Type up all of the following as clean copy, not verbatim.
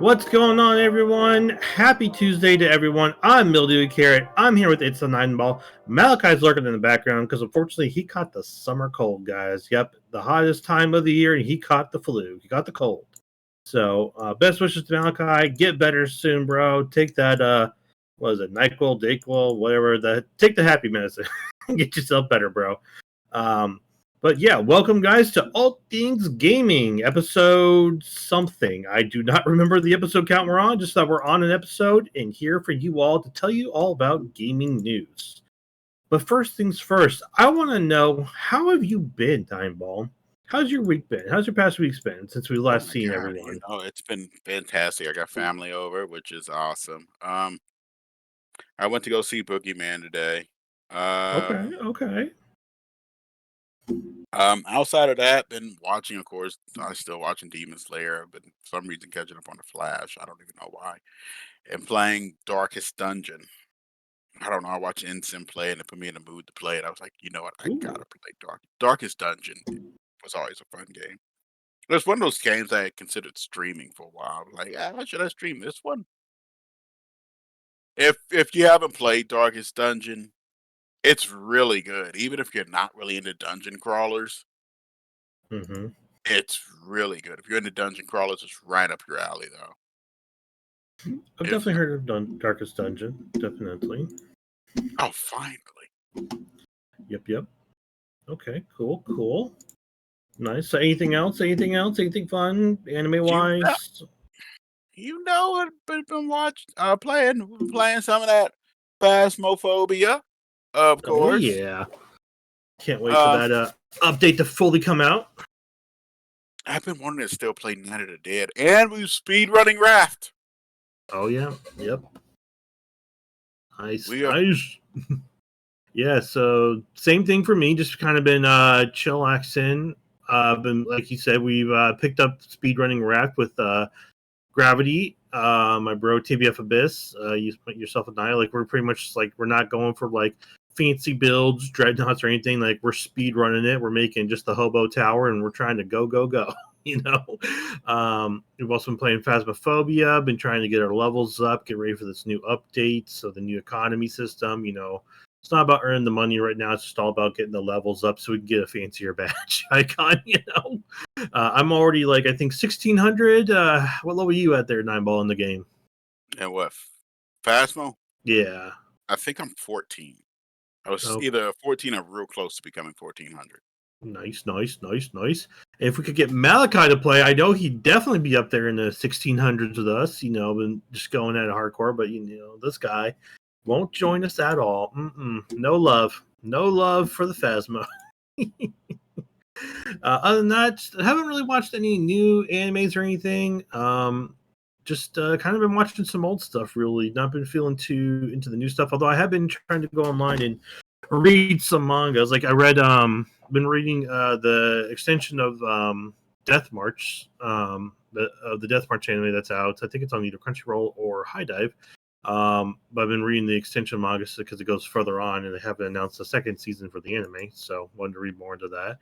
What's going on, everyone? Happy Tuesday to everyone. I'm Mildewy Carrot. I'm here with It's the Nine Ball. Malachi's lurking in the background because unfortunately he caught the summer cold, guys. Yep, the hottest time of the year, and he caught the flu. He got the cold. So, best wishes to Malachi. Get better soon, bro. Take that, what is it, NyQuil, DayQuil, whatever. Take the happy medicine. Get yourself better, bro. But yeah, welcome guys to All Things Gaming, episode something. I do not remember the episode count we're on, just that we're on an episode and here for you all to tell you all about gaming news. But first things first, I want to know, how have you been, Time Ball? How's your week been? How's your past week's been since we last seen everyone? It's been fantastic. I got family over, which is awesome. I went to go see Boogeyman today. Okay. Outside of that, been watching, of course, I'm still watching Demon Slayer. I've been, for some reason, catching up on the Flash. I don't even know why. And playing Darkest Dungeon. I don't know. I watched Ensign play and it put me in the mood to play it. I was like, you know what? I gotta play Darkest Dungeon. Was always a fun game. It was one of those games I had considered streaming for a while. Like, how should I stream this one? If you haven't played Darkest Dungeon, it's really good. Even if you're not really into dungeon crawlers, it's really good. If you're into dungeon crawlers, it's right up your alley, though. I've definitely heard of Darkest Dungeon. Definitely. Oh, finally. Yep. Okay, cool. Nice. So anything else? Anything fun, anime-wise? I've been playing some of that Phasmophobia, of course. Oh, yeah. Can't wait for that update to fully come out. I've been wanting to still play Night of the Dead, and we're speedrunning Raft. Oh, yeah. Yep. Nice. Yeah, so same thing for me. Just kind of been chillaxing. Been, like you said, we've picked up speedrunning Raft with Gravity, my bro TBF Abyss, yourself and I, like we're pretty much like we're not going for like fancy builds, dreadnoughts or anything. Like we're speed running it. We're making just the hobo tower and we're trying to go. You know, we've also been playing Phasmophobia, been trying to get our levels up, get ready for this new update. So the new economy system, you know, it's not about earning the money right now. It's just all about getting the levels up so we can get a fancier badge icon, you know. I'm already like, I think 1600. What level are you at there, Nine Ball, in the game? And what? Phasmo? Yeah. I think I'm 14. I was either 14 or real close to becoming 1400. Nice. And if we could get Malachi to play, I know he'd definitely be up there in the 1600s with us, you know, and just going at it hardcore. But, you know, this guy won't join us at all. No love for the Phasmo. Other than that, I haven't really watched any new animes or anything. Just kind of been watching some old stuff, really. Not been feeling too into the new stuff, although I have been trying to go online and read some mangas. Like I read, been reading the extension of Death March, the Death March anime that's out. I think it's on either Crunchyroll or High Dive. But I've been reading the extension manga because it goes further on, and they haven't announced a second season for the anime, so wanted to read more into that.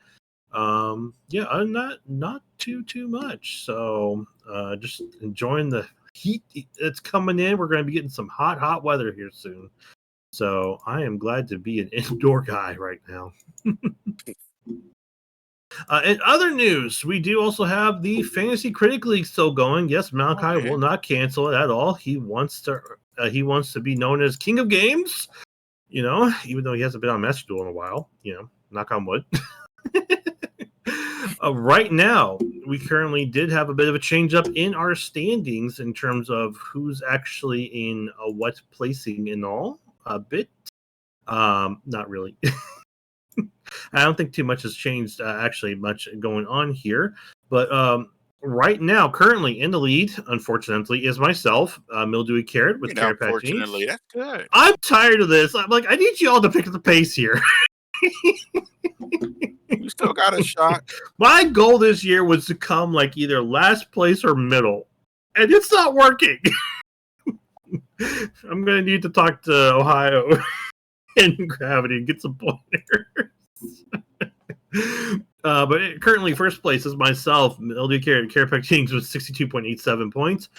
Yeah, other than that, not too much. So just enjoying the heat that's coming in. We're going to be getting some hot weather here soon. So I am glad to be an indoor guy right now. In other news, we do also have the Fantasy Critic League still going. Yes, Malachi will not cancel it at all. He wants to be known as King of Games. You know, even though he hasn't been on Master Duel in a while. You know, knock on wood. Right now, we currently did have a bit of a change up in our standings in terms of who's actually in what placing and all. A bit, not really. I don't think too much has changed. Actually, much going on here, but right now, currently in the lead, unfortunately, is myself, Mildewy Carrot with Carrot Patch. Unfortunately, that's good. I'm tired of this. I'm like, I need you all to pick up the pace here. You still got a shot. My goal this year was to come like either last place or middle, and it's not working. I'm gonna need to talk to Ohio and Gravity and get some pointers. But currently, first place is myself, LD Carrot Kings with 62.87 points.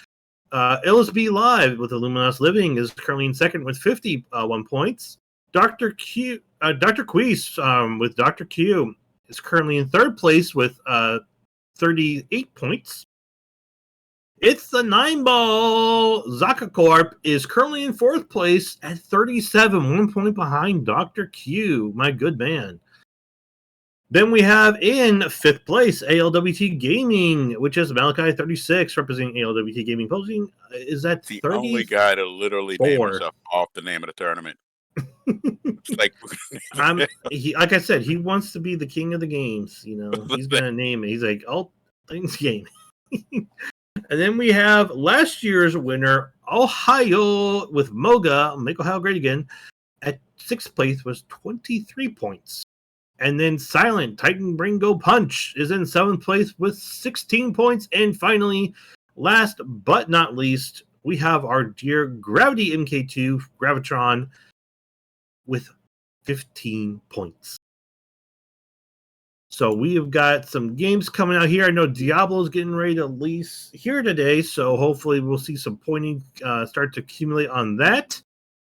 LSB Live with Illuminous Living is currently in second with 51 points. Dr. Queese with Dr. Q is currently in third place with 38 points. It's the 9-ball. Zaka Corp is currently in fourth place at 37, 1 point behind Dr. Q. My good man. Then we have in fifth place ALWT Gaming, which is Malachi 36, representing ALWT Gaming Posting. Is that the 30? only guy to literally name himself off the name of the tournament? It's like, like I said, he wants to be the king of the games. You know, he's gonna name it. He's like, oh, things game. And then we have last year's winner, Ohio, with Moga, Make Ohio Great Again, at sixth place was 23 points. And then Silent Titan Bring Go Punch is in seventh place with 16 points. And finally, last but not least, we have our dear Gravity MK2 Gravitron with 15 points. So we have got some games coming out here. I know Diablo's getting ready to release here today, so hopefully we'll see some pointing start to accumulate on that.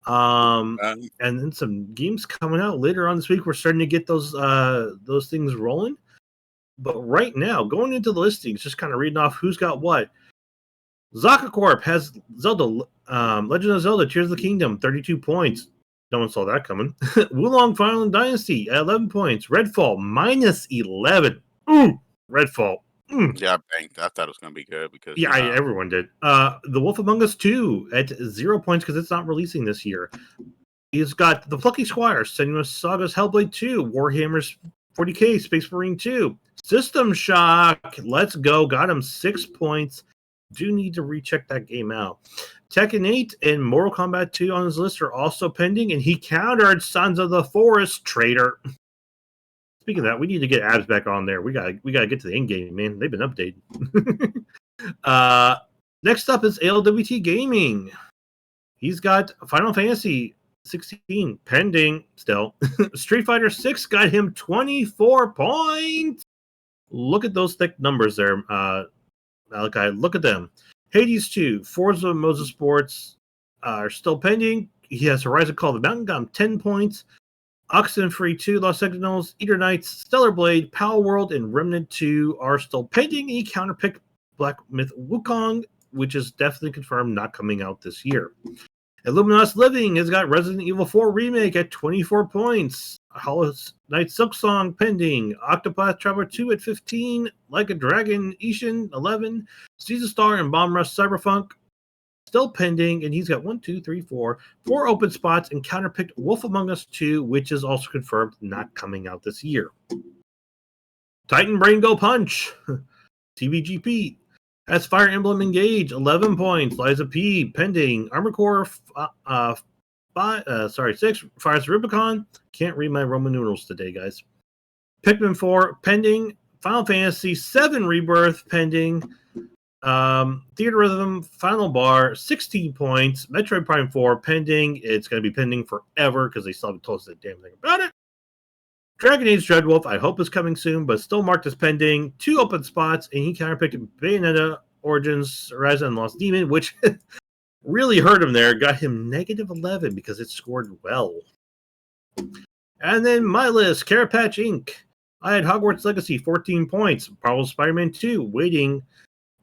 And then some games coming out later on this week. We're starting to get those things rolling. But right now, going into the listings, just kind of reading off who's got what. Zaka Corp has Zelda, Legend of Zelda, Tears of the Kingdom, 32 points. No one saw that coming. Wulong Final Dynasty at 11 points. Redfall, minus 11. Ooh, Redfall. Yeah, I thought it was going to be good because everyone did. The Wolf Among Us 2 at 0 points because it's not releasing this year. He's got The Plucky Squire, Senua's Saga's Hellblade 2, Warhammer's 40k, Space Marine 2, System Shock. Let's go. Got him 6 points. Do need to recheck that game out. Tekken 8 and Mortal Kombat 2 on his list are also pending, and he countered Sons of the Forest Traitor. Speaking of that, we need to get abs back on there. We gotta get to the end game, man. They've been updated. Next up is ALWT Gaming. He's got Final Fantasy 16 pending still. Street Fighter 6 got him 24 points. Look at those thick numbers there, Malachi. Look at them. Hades 2, Forza Motorsports are still pending. He has Horizon Call of the Mountain, got him 10 points. Oxenfree 2, Lost Sentinels, Eater Knights, Stellar Blade, Power World, and Remnant 2 are still pending. He counterpicked Black Myth Wukong, which is definitely confirmed not coming out this year. Illuminous Living has got Resident Evil 4 Remake at 24 points. Hollow Knight Silksong pending. Octopath Traveler 2 at 15. Like a Dragon Ishin 11. Caesar Star and Bomb Rush Cyberpunk still pending, and he's got 4 open spots and counterpicked Wolf Among Us 2, which is also confirmed not coming out this year. Titan Brain Go Punch, TVGP, has Fire Emblem Engage, 11 points. Liza P, pending. Armored Core 6, Fires Rubicon. Can't read my Roman numerals today, guys. Pikmin 4, pending. Final Fantasy 7 Rebirth, pending. Theater Rhythm, Final Bar, 16 points. Metroid Prime 4, pending. It's going to be pending forever because they still haven't told us a damn thing about it. Dragon Age Dreadwolf, I hope is coming soon, but still marked as pending. 2 open spots, and he counterpicked Bayonetta, Origins, Horizon, and Lost Demon, which really hurt him there. Got him negative 11 because it scored well. And then my list, Carrot Patch Inc. I had Hogwarts Legacy, 14 points. Marvel Spider-Man 2, waiting.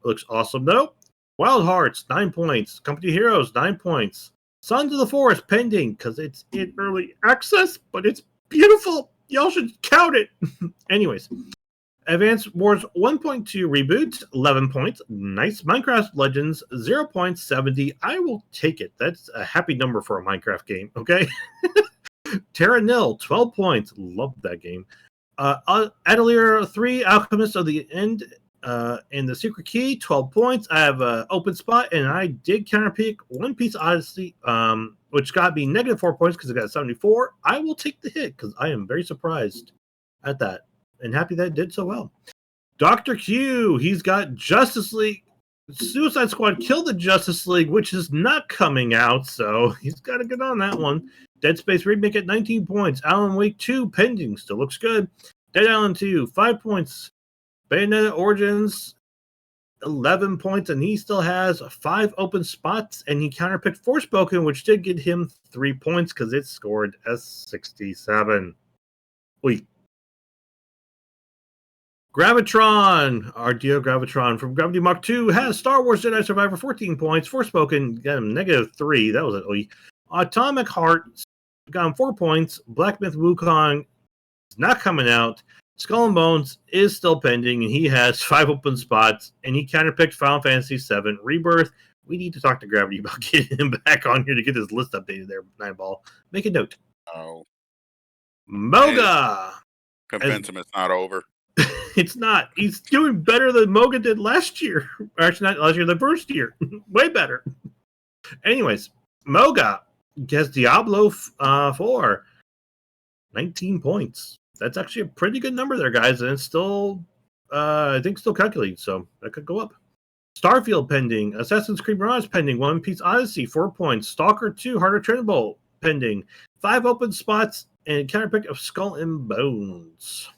Looks awesome, though. Wild Hearts, 9 points. Company Heroes, 9 points. Sons of the Forest, pending, because it's in early access, but it's beautiful. Y'all should count it. Anyways, Advance Wars 1.2 Reboot, 11 points. Nice. Minecraft Legends, 0 points, 70. I will take it. That's a happy number for a Minecraft game, okay? Terra Nil, 12 points. Love that game. Atelier 3, Alchemist of the End, and the Secret Key, 12 points. I have an open spot, and I did counterpick One Piece Odyssey, which got me negative 4 points because it got 74. I will take the hit because I am very surprised at that and happy that it did so well. Dr. Q, he's got Justice League. Suicide Squad Kill the Justice League, which is not coming out, so he's got to get on that one. Dead Space Remake at 19 points. Alan Wake 2 pending, still looks good. Dead Island 2, 5 points. Bayonetta Origins 11 points, and he still has 5 open spots, and he counterpicked Forspoken, which did get him 3 points because it scored a 67. Wait. Gravitron, our dear Gravitron from Gravity Mach 2 has Star Wars Jedi Survivor 14 points. Forspoken got him -3. That was it. Oy. Atomic Heart got him 4 points. Black Myth Wukong is not coming out. Skull and Bones is still pending, and he has 5 open spots, and he counterpicked Final Fantasy VII Rebirth. We need to talk to Gravity about getting him back on here to get his list updated there, Nineball. Make a note. Oh. Moga! Convince him it's not over. It's not. He's doing better than Moga did last year. Actually, not last year, the first year. Way better. Anyways, Moga gets Diablo 4. 19 points. That's actually a pretty good number there, guys. And it's still, I think, still calculating. So that could go up. Starfield pending. Assassin's Creed Mirage pending. One Piece Odyssey, 4 points. Stalker 2, Harder Trinable pending. 5 open spots and counterpick of Skull and Bones.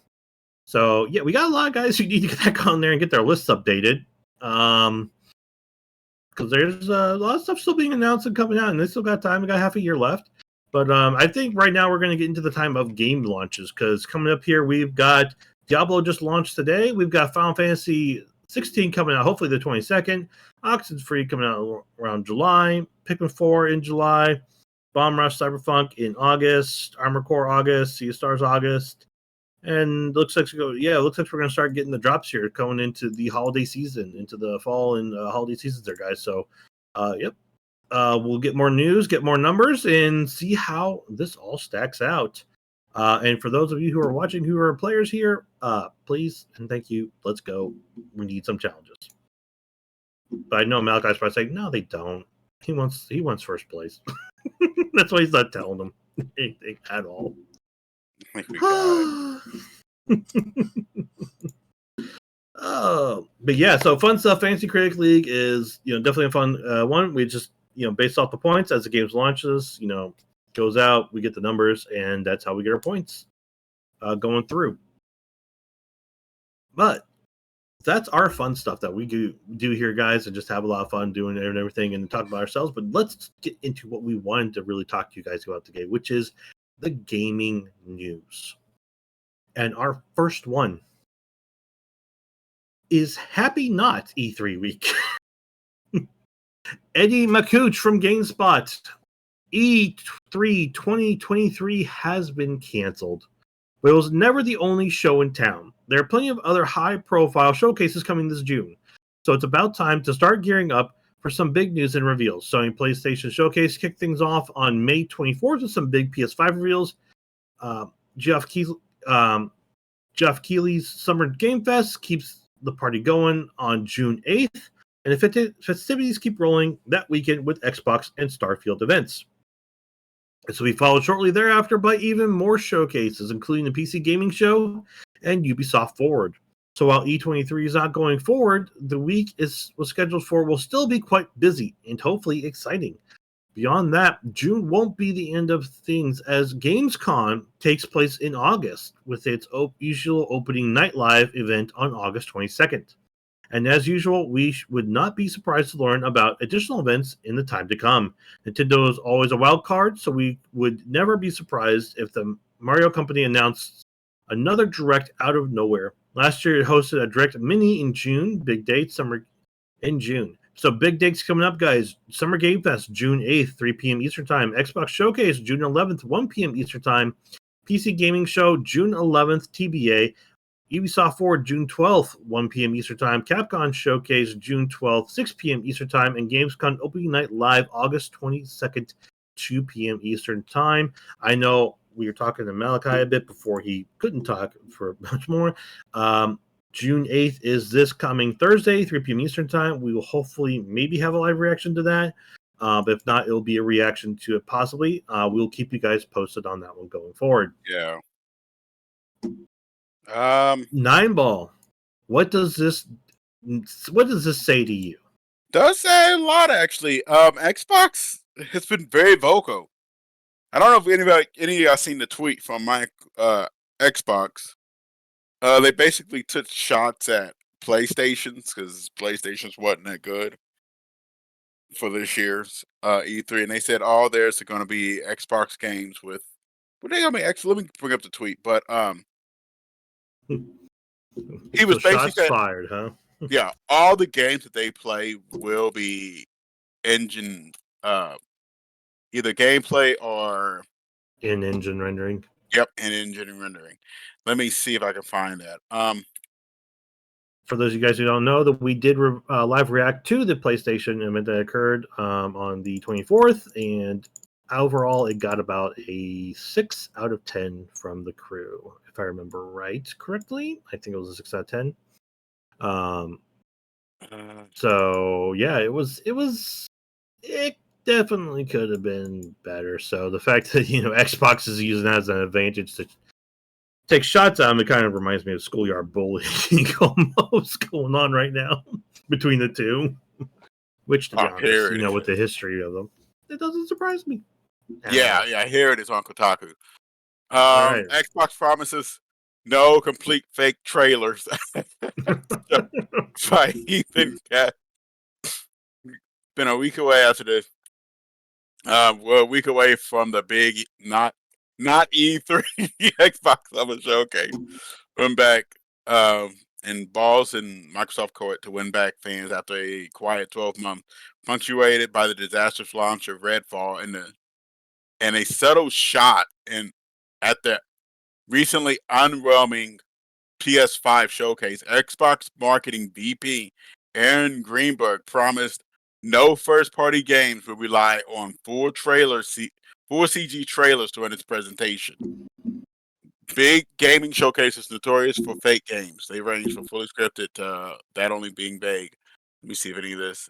So, yeah, we got a lot of guys who need to get back on there and get their lists updated. Because there's a lot of stuff still being announced and coming out, and they still got time. We got half a year left. But I think right now we're going to get into the time of game launches, because coming up here, we've got Diablo just launched today. We've got Final Fantasy 16 coming out, hopefully the 22nd. Oxenfree coming out around July. Pikmin 4 in July. Bomb Rush Cyberpunk in August. Armored Core August. Sea of Stars August. And looks like we're going to start getting the drops here going into the holiday season, into the fall and holiday seasons there, guys. So, yep. We'll get more news, get more numbers, and see how this all stacks out. And for those of you who are watching, who are players here, please and thank you. Let's go. We need some challenges. But I know Malachi's probably saying, no, they don't. He wants first place. That's why he's not telling them anything at all. Oh, but yeah, so fun stuff. Fantasy Critic League is definitely a fun one. We just based off the points as the game launches, goes out, we get the numbers, and that's how we get our points going through. But that's our fun stuff that we do here, guys, and just have a lot of fun doing it and everything and talk about ourselves. But let's get into what we wanted to really talk to you guys about today, which is the gaming news. And our first one is Happy Not E3 Week. Eddie McCooch from GameSpot. E3 2023 has been canceled, but it was never the only show in town. There are plenty of other high-profile showcases coming this June, so it's about time to start gearing up for some big news and reveals. Sony PlayStation Showcase kicked things off on May 24th with some big PS5 reveals. Jeff Keighley's Summer Game Fest keeps the party going on June 8th, and the festivities keep rolling that weekend with Xbox and Starfield events. This will be followed shortly thereafter by even more showcases, including the PC Gaming Show and Ubisoft Forward. So while E23 is not going forward, the week was scheduled for will still be quite busy and hopefully exciting. Beyond that, June won't be the end of things, as Gamescom takes place in August with its usual opening night live event on August 22nd. And as usual, we would not be surprised to learn about additional events in the time to come. Nintendo is always a wild card, so we would never be surprised if the Mario Company announced another Direct out of nowhere. Last year, it hosted a Direct Mini in June, big date, summer in June. So big dates coming up, guys. Summer Game Fest, June 8th, 3 p.m. Eastern Time. Xbox Showcase, June 11th, 1 p.m. Eastern Time. PC Gaming Show, June 11th, TBA. Ubisoft Forward, June 12th, 1 p.m. Eastern Time. Capcom Showcase, June 12th, 6 p.m. Eastern Time. And Gamescom Opening Night Live, August 22nd, 2 p.m. Eastern Time. I know we were talking to Malachi a bit before he couldn't talk for much more. June 8th is this coming Thursday, 3 p.m. Eastern Time. We will hopefully maybe have a live reaction to that. But if not, it'll be a reaction to it possibly. We'll keep you guys posted on that one going forward. Yeah. Nineball, what does this say to you? Does say a lot, actually. Xbox has been very vocal. I don't know if any of y'all seen the tweet from my Xbox. They basically took shots at PlayStations because PlayStations wasn't that good for this year's E3, and they said all theirs are going to be Xbox games with. What they gonna be? Let me bring up the tweet, but he So was basically shots saying, fired, huh? yeah, all the games that they play will be engine, uh, either gameplay or In-engine rendering. yep, and engine rendering. Let me see if I can find that. For those of you guys who don't know, that we did live react to the PlayStation event that occurred on the 24th, and overall it got about a 6 out of 10 from the crew, if I remember correctly. I think it was a 6 out of 10. So yeah, it definitely could have been better. So the fact that Xbox is using that as an advantage to take shots at him, it kind of reminds me of schoolyard bullying almost going on right now between the two. Which, to be honest, Here it is. with the history of them, it doesn't surprise me. Yeah, yeah, here it is on Kotaku. All right. Xbox promises no complete fake trailers. By Ethan Cat. Been a week away after this. We're a week away from the big not E3 Xbox Summer Showcase. Went back in balls in Microsoft Court to win back fans after a quiet 12-month, punctuated by the disastrous launch of Redfall and a subtle shot at the recently unwhelming PS5 showcase. Xbox marketing VP Aaron Greenberg promised no first-party games will rely on full CG trailers during its presentation. Big gaming showcases notorious for fake games. They range from fully scripted to that only being vague. Let me see if any of this.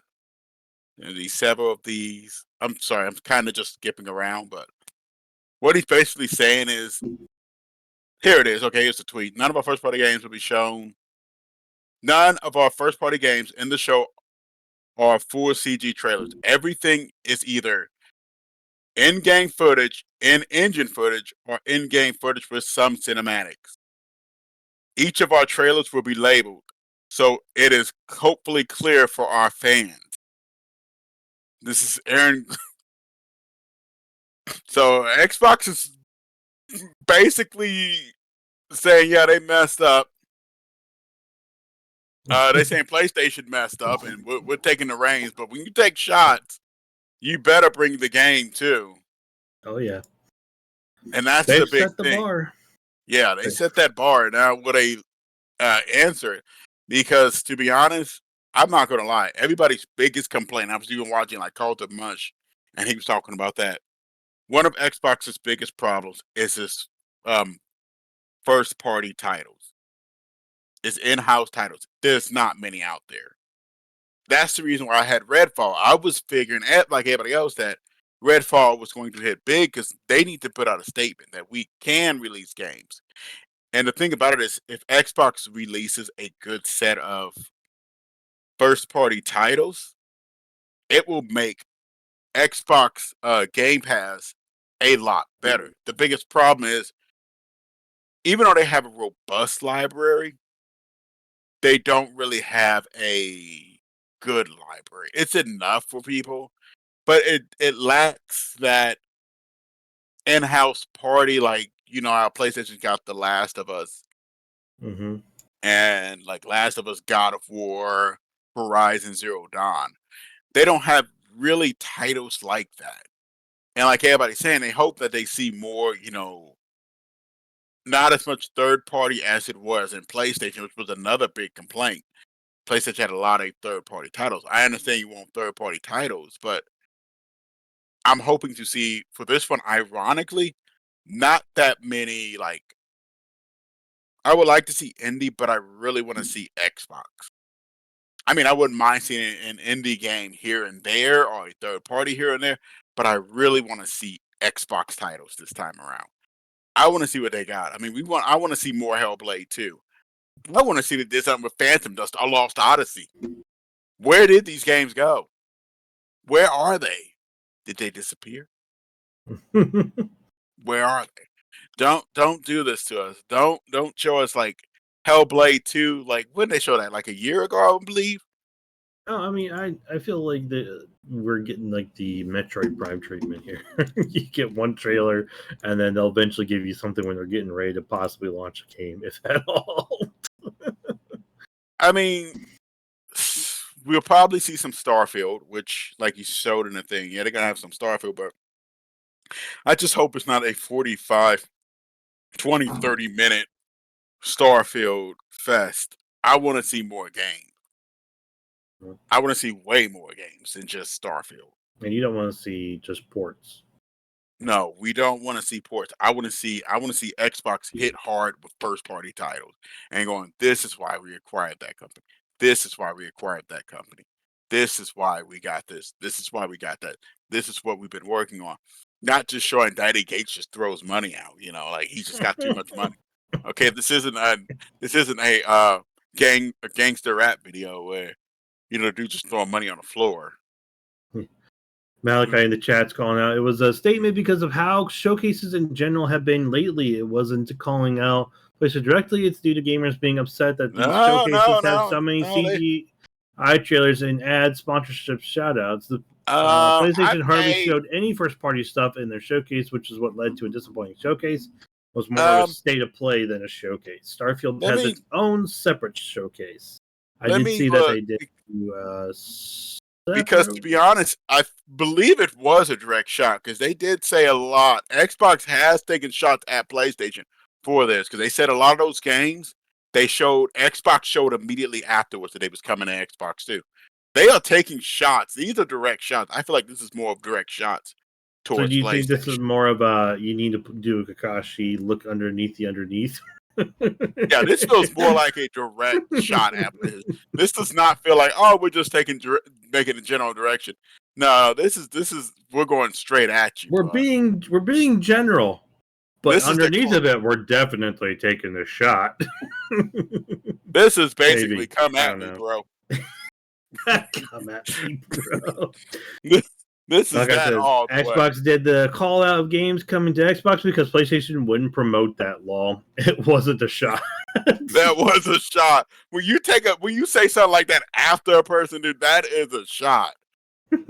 Several of these. I'm sorry, I'm kind of just skipping around, but what he's basically saying is, here it is. Okay, here's the tweet. None of our first-party games will be shown. None of our first-party games in the show are full CG trailers. Everything is either in-game footage, in-engine footage, or in-game footage with some cinematics. Each of our trailers will be labeled, so it is hopefully clear for our fans. This is Aaron. So Xbox is basically saying, yeah, they messed up. They saying PlayStation messed up, and we're taking the reins. But when you take shots, you better bring the game too. Oh yeah, and that's they've the big set the thing. bar. Yeah, they set that bar. Now, would they answer it? Because to be honest, I'm not gonna lie. Everybody's biggest complaint. I was even watching like Carlton Mush, and he was talking about that. One of Xbox's biggest problems is this first party titles. It's in-house titles. There's not many out there. That's the reason why I had Redfall. I was figuring, like everybody else, that Redfall was going to hit big because they need to put out a statement that we can release games. And the thing about it is, if Xbox releases a good set of first-party titles, it will make Xbox Game Pass a lot better. The biggest problem is, even though they have a robust library, they don't really have a good library. It's enough for people, but it lacks that in-house party, like how PlayStation got The Last of Us Mm-hmm. and like Last of Us, God of War, Horizon Zero Dawn. They don't have really titles like that. And like everybody's saying, they hope that they see more, not as much third party as it was in PlayStation, which was another big complaint. PlayStation had a lot of third party titles. I understand you want third party titles, but I'm hoping to see for this one, ironically, not that many. Like, I would like to see indie, but I really want to see Xbox. I mean, I wouldn't mind seeing an indie game here and there or a third party here and there, but I really want to see Xbox titles this time around. I want to see what they got. I mean, I want to see more Hellblade too. I want to see that there's something with Phantom Dust, a Lost Odyssey. Where did these games go? Where are they? Did they disappear? Where are they? Don't do this to us. Don't show us like Hellblade 2. Like when they show that, like a year ago, I believe. Oh, I mean, I feel like we're getting like the Metroid Prime treatment here. You get one trailer, and then they'll eventually give you something when they're getting ready to possibly launch a game, if at all. I mean, we'll probably see some Starfield, which, like you showed in the thing, yeah, they're gonna have some Starfield, but I just hope it's not a 45, 20, 30 minute Starfield fest. I want to see more games. I want to see way more games than just Starfield. And you don't want to see just ports. No, we don't want to see ports. I want to see Xbox hit hard with first party titles and going, this is why we acquired that company. This is why we acquired that company. This is why we got this. This is why we got that. This is what we've been working on. Not just showing Daddy Gates just throws money out, like he's just got too much money. Okay, this isn't a gangster rap video where dude just throwing money on the floor. Malachi in the chat's calling out. It was a statement because of how showcases in general have been lately. It wasn't calling out PlayStation directly. It's due to gamers being upset that these No, showcases no, have no, so many no. CGI trailers and ad sponsorship shoutouts. The I PlayStation hardly showed any first-party stuff in their showcase, which is what led to a disappointing showcase. It was more of a state of play than a showcase. Starfield has its own separate showcase. I did see that they did. Because to be honest, I believe it was a direct shot because they did say a lot. Xbox has taken shots at PlayStation for this because they said a lot of those games Xbox showed immediately afterwards that they was coming to Xbox too. They are taking shots. These are direct shots. I feel like this is more of direct shots towards So do you think this is PlayStation. more of a you need to do a Kakashi look underneath the underneath? Yeah, this feels more like a direct shot at this. This does not feel like, oh, we're just making a general direction. No, this is we're going straight at you. We're being general, but This is underneath of it, we're definitely taking a shot. This is basically come at me, bro. Come at me, bro. This is like that all the Xbox way. did the call out of games coming to Xbox because PlayStation wouldn't promote that law. It wasn't a shot. That was a shot. When you say something like that after a person, dude, that is a shot.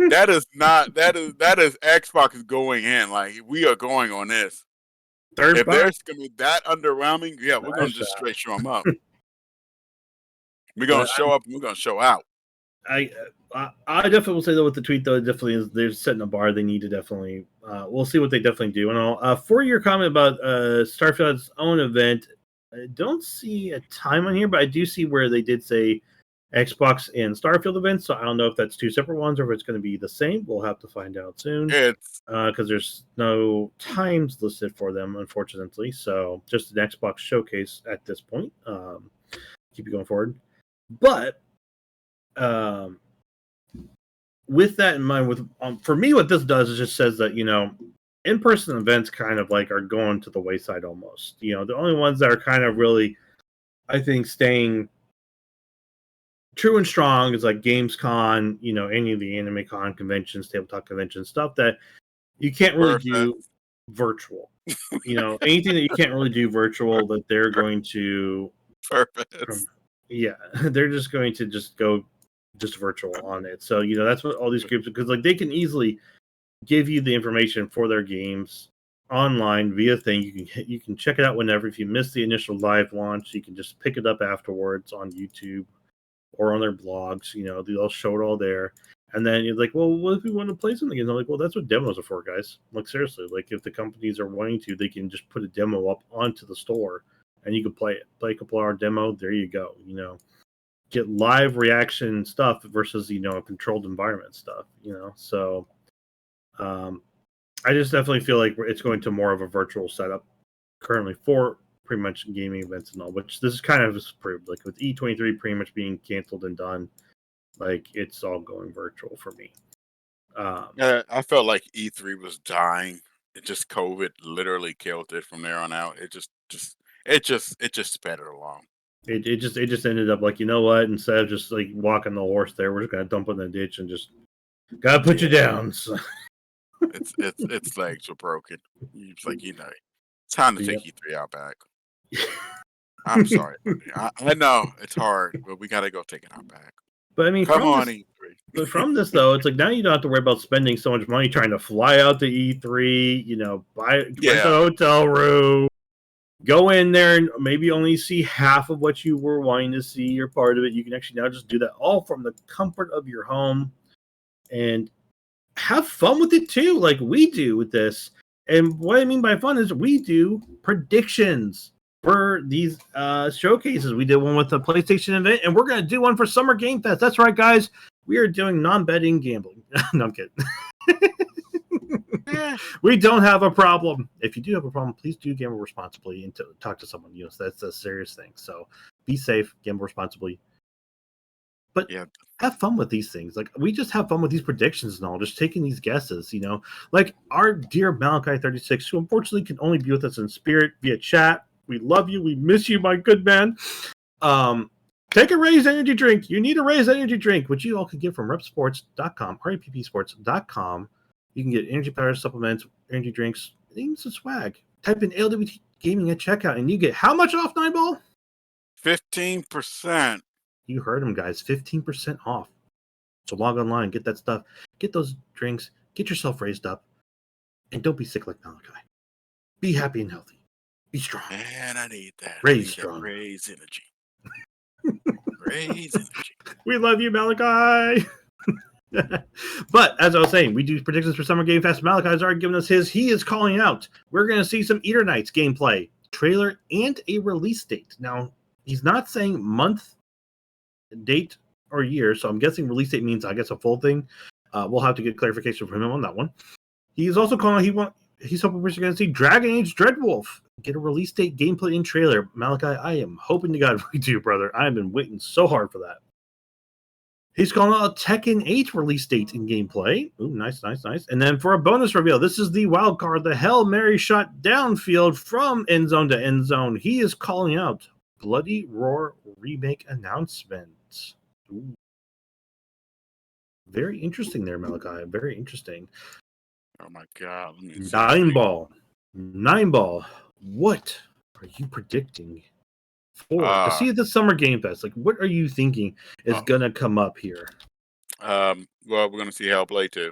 That is not. That is Xbox going in. Like we are going on this. If there's gonna be that underwhelming, yeah, we're gonna just straight show them up. We're gonna show up and we're gonna show out. I definitely will say though with the tweet though, it definitely is they're setting a bar. They need to definitely we'll see what they definitely do. And I'll for your comment about Starfield's own event, I don't see a time on here, but I do see where they did say Xbox and Starfield events. So I don't know if that's two separate ones or if it's going to be the same. We'll have to find out soon. It's because there's no times listed for them, unfortunately. So just an Xbox showcase at this point. Keep it going forward, but with that in mind, with for me, what this does is just says that in-person events kind of like are going to the wayside almost. The only ones that are kind of really, I think, staying true and strong is like Gamescom, any of the Anime Con conventions, tabletop conventions, stuff that you can't really do virtual. Anything that you can't really do virtual, that they're going to yeah, they're just going to just go just virtual on it. So that's what all these groups, because like they can easily give you the information for their games online via thing. You can check it out whenever. If you miss the initial live launch, you can just pick it up afterwards on YouTube or on their blogs. They'll show it all there. And then you're like, well, what if we want to play something? And they're like, well, that's what demos are for, guys. Like, seriously, like if the companies are wanting to, they can just put a demo up onto the store and you can play it. Play a couple hour demo. There you go. Get live reaction stuff versus, a controlled environment stuff, So I just definitely feel like it's going to more of a virtual setup currently for pretty much gaming events and all, which this is kind of proved. Like with E23 pretty much being canceled and done, like it's all going virtual for me. Yeah, I felt like E3 was dying. It just COVID literally killed it from there on out. It just sped it along. It just ended up like, you know what? Instead of just like walking the horse there, we're just gonna dump it in the ditch and just gotta put you down. So. Its legs were broken. It's like, time to take E3 out back. I'm sorry, buddy. I know it's hard, but we got to go take it out back. But I mean, Come from on, this, E3. from this though, it's like now you don't have to worry about spending so much money trying to fly out to E3. Rent a hotel room, go in there, and maybe only see half of what you were wanting to see or part of it. You can actually now just do that all from the comfort of your home and have fun with it too, like we do with this. And what I mean by fun is we do predictions for these showcases. We did one with the PlayStation event, and we're going to do one for Summer Game Fest. That's right, guys. We are doing non-betting gambling. No, I'm kidding. We don't have a problem. If you do have a problem, please do gamble responsibly and talk to someone. That's a serious thing. So be safe, gamble responsibly. But have fun with these things. Like, we just have fun with these predictions and all, just taking these guesses, Like our dear Malachi36, who unfortunately can only be with us in spirit via chat. We love you. We miss you, my good man. Take a Raise energy drink. You need a Raise energy drink, which you all can get from repsports.com, reppsports.com. You can get energy powder supplements, energy drinks, even some swag. Type in ALWT Gaming at checkout, and you get how much off, Nineball? 15%. You heard him, guys. 15% off. So log online, get that stuff, get those drinks, get yourself raised up, and don't be sick like Malachi. Be happy and healthy. Be strong. Man, I need that. Raise strong. Raise energy. Raise energy. We love you, Malachi. But as I was saying, we do predictions for Summer Game Fest. Malachi's already given us his. He is calling out. We're going to see some Eater Nights gameplay, trailer, and a release date. Now, he's not saying month, date, or year, so I'm guessing release date means, I guess, a full thing. We'll have to get clarification from him on that one. He's also calling. He's hoping we're going to see Dragon Age Dreadwolf get a release date, gameplay, and trailer. Malachi, I am hoping to God we do, brother. I have been waiting so hard for that. He's calling out a Tekken 8 release date in gameplay. Ooh, nice. And then for a bonus reveal, this is the wild card, the Hail Mary shot downfield from end zone to end zone. He is calling out Bloody Roar remake announcement. Ooh. Very interesting there, Malachi. Very interesting. Oh my God. Nine ball. What are you predicting for to see the Summer Game Fest? Like, what are you thinking is gonna come up here? Well, we're gonna see Hellblade 2.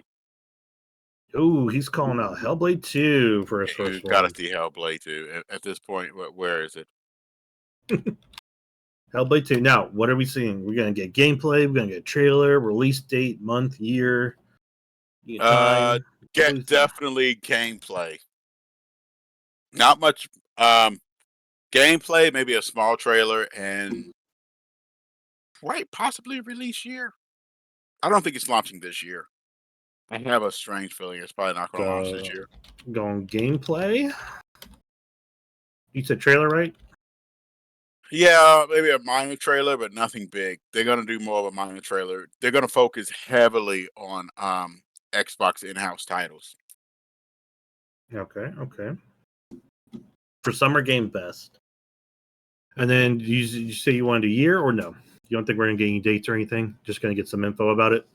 Ooh, he's calling out Hellblade 2 for his first one. Gotta see Hellblade 2. At this point, where is it? Hellblade 2. Now, what are we seeing? We're gonna get gameplay, we're gonna get trailer, release date, month, year. Time. Definitely gameplay. Not much gameplay, maybe a small trailer, and possibly release year. I don't think it's launching this year. I have a strange feeling it's probably not going to launch this year. Going gameplay? You said trailer, right? Yeah, maybe a minor trailer, but nothing big. They're going to do more of a minor trailer. They're going to focus heavily on Xbox in-house titles. Okay. For Summer Game Fest. And then you say you wanted a year or no? You don't think we're going to get any dates or anything? Just going to get some info about it?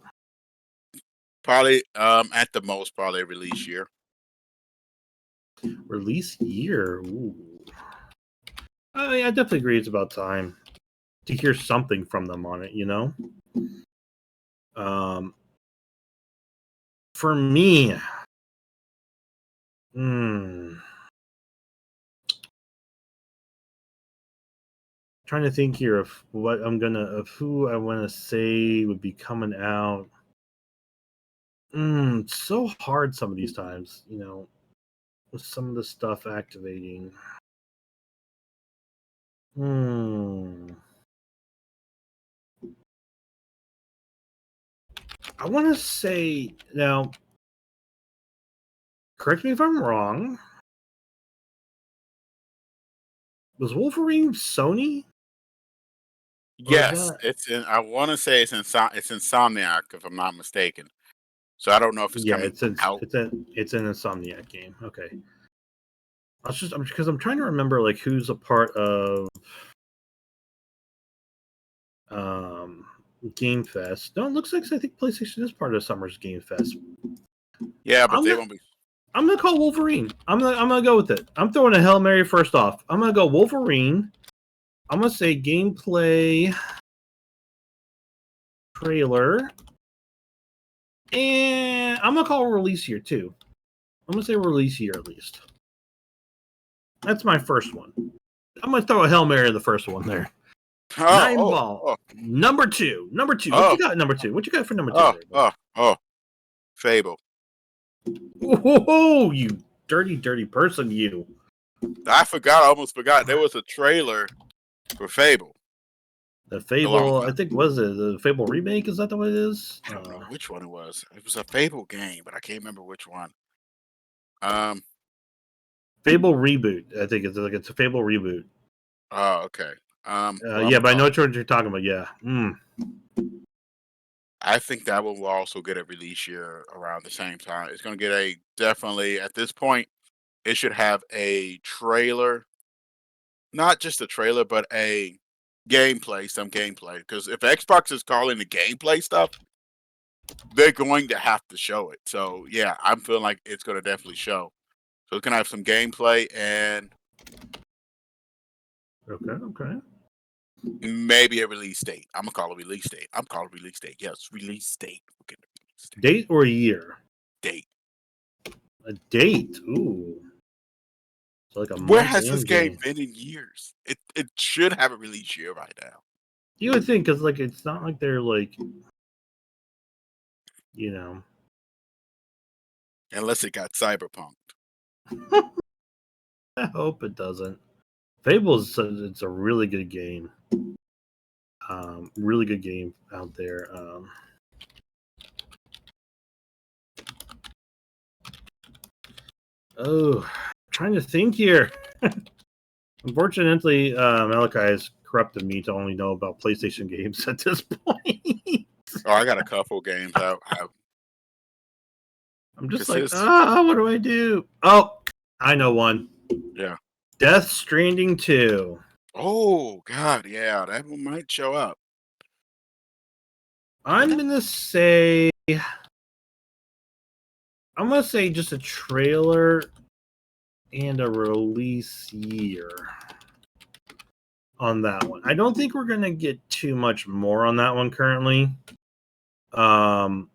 Probably, at the most, probably a release year. Release year? Ooh. I definitely agree it's about time to hear something from them on it, For me, trying to think here of who I want to say would be coming out. It's so hard some of these times, with some of the stuff activating. I want to say now. Correct me if I'm wrong. Was Wolverine Sony? Yes, it's in. I want to say it's Insomniac, if I'm not mistaken. So I don't know if it's coming out. It's an Insomniac game. Okay. Because I'm trying to remember like who's a part of Game Fest. No, it looks like I think PlayStation is part of Summer's Game Fest. Yeah, but they won't be. I'm gonna call Wolverine. I'm gonna go with it. I'm throwing a Hail Mary first off. I'm gonna go Wolverine. I'm gonna say gameplay trailer, and I'm gonna call release year too. I'm gonna say release year at least. That's my first one. I'm gonna throw a Hail Mary in the first one there. Nine ball. Number two. What you got? Number two. What you got for number two? Fable. Oh, you dirty, dirty person, you. I almost forgot. There was a trailer for Fable. The Fable, I think, was it the Fable remake? Is that the way it is? I don't know which one it was. It was a Fable game, but I can't remember which one. Fable reboot. I think it's a Fable reboot. Oh, okay. Yeah, but I know what you're talking about. Yeah. I think that one will also get a release year around the same time. It's going to get definitely at this point. It should have a trailer, not just a trailer, but a some gameplay. Because if Xbox is calling the gameplay stuff, they're going to have to show it. So yeah, I'm feeling like it's going to definitely show. So it's going to have some gameplay and okay. Maybe a release date. I'm gonna call it release date. Yes, release date. Okay, release date. Date or a year? Date. A date. Ooh. So like a Where has this game been in years? It should have a release year right now. You would think, because like it's not like they're like, Unless it got cyberpunked. I hope it doesn't. Fable's it's a really good game. Really good game out there. Trying to think here. Unfortunately, Malachi has corrupted me to only know about PlayStation games at this point. I got a couple games out. I'm just like, what do I do? Oh, I know one. Yeah. Death Stranding 2. Oh, God, yeah, that one might show up. I'm going to say just a trailer and a release year on that one. I don't think we're going to get too much more on that one currently. Because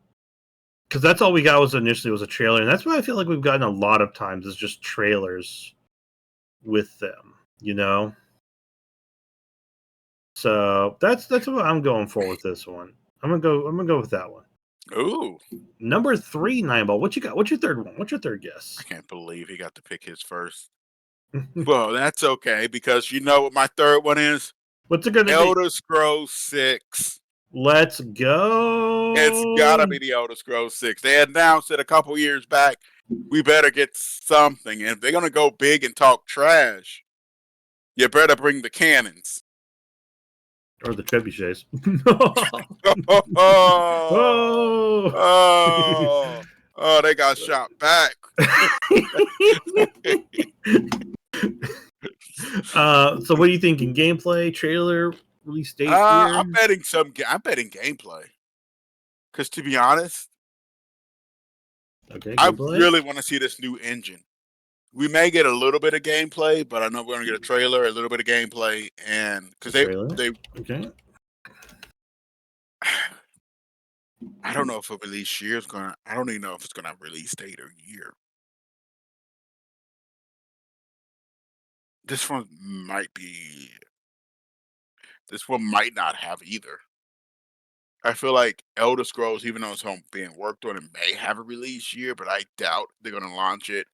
that's all we got was a trailer. And that's what I feel like we've gotten a lot of times is just trailers with them, So that's what I'm going for with this one. I'm gonna go with that one. Ooh. Number 3, Nineball. What you got? What's your third one? What's your third guess? I can't believe he got to pick his first. Well, that's okay, because you know what my third one is? What's it gonna be? Elder Scrolls 6. Let's go. It's gotta be the Elder Scrolls 6. They announced it a couple years back. We better get something. And if they're gonna go big and talk trash, you better bring the cannons. Or the trebuchets. They got shot back. So what are you thinking? Gameplay, trailer, release date? I'm betting gameplay. Because to be honest, I really want to see this new engine. We may get a little bit of gameplay, but I know we're gonna get a trailer, a little bit of gameplay, and because they okay. I don't know if a release year is gonna. I don't even know if it's gonna have release date or year. This one might not have either. I feel like Elder Scrolls, even though it's being worked on, it may have a release year, but I doubt they're gonna launch it.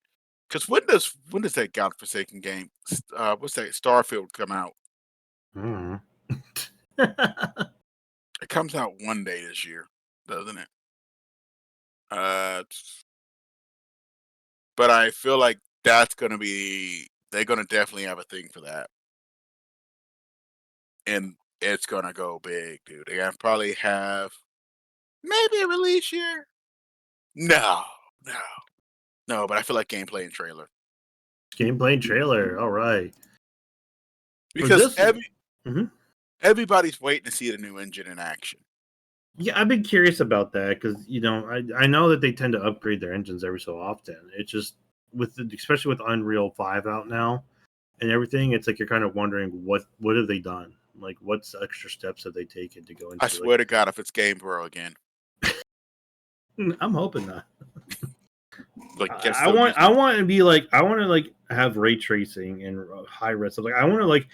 Because when does that godforsaken game? What's that? Starfield come out? It comes out one day this year, doesn't it? But I feel like they're gonna definitely have a thing for that, and it's gonna go big, dude. They probably have maybe a release year. No. But I feel like gameplay and trailer. Gameplay and trailer. All right. Because everybody's waiting to see the new engine in action. Yeah, I've been curious about that because I know that they tend to upgrade their engines every so often. It's just especially with Unreal 5 out now, and everything, it's like you're kind of wondering what have they done? Like, what's extra steps have they taken to go I into like? swear to God, if it's Game Bro again, I'm hoping not. like get I still want using. I want to be like I want to like have ray tracing and high res stuff. Like I want to like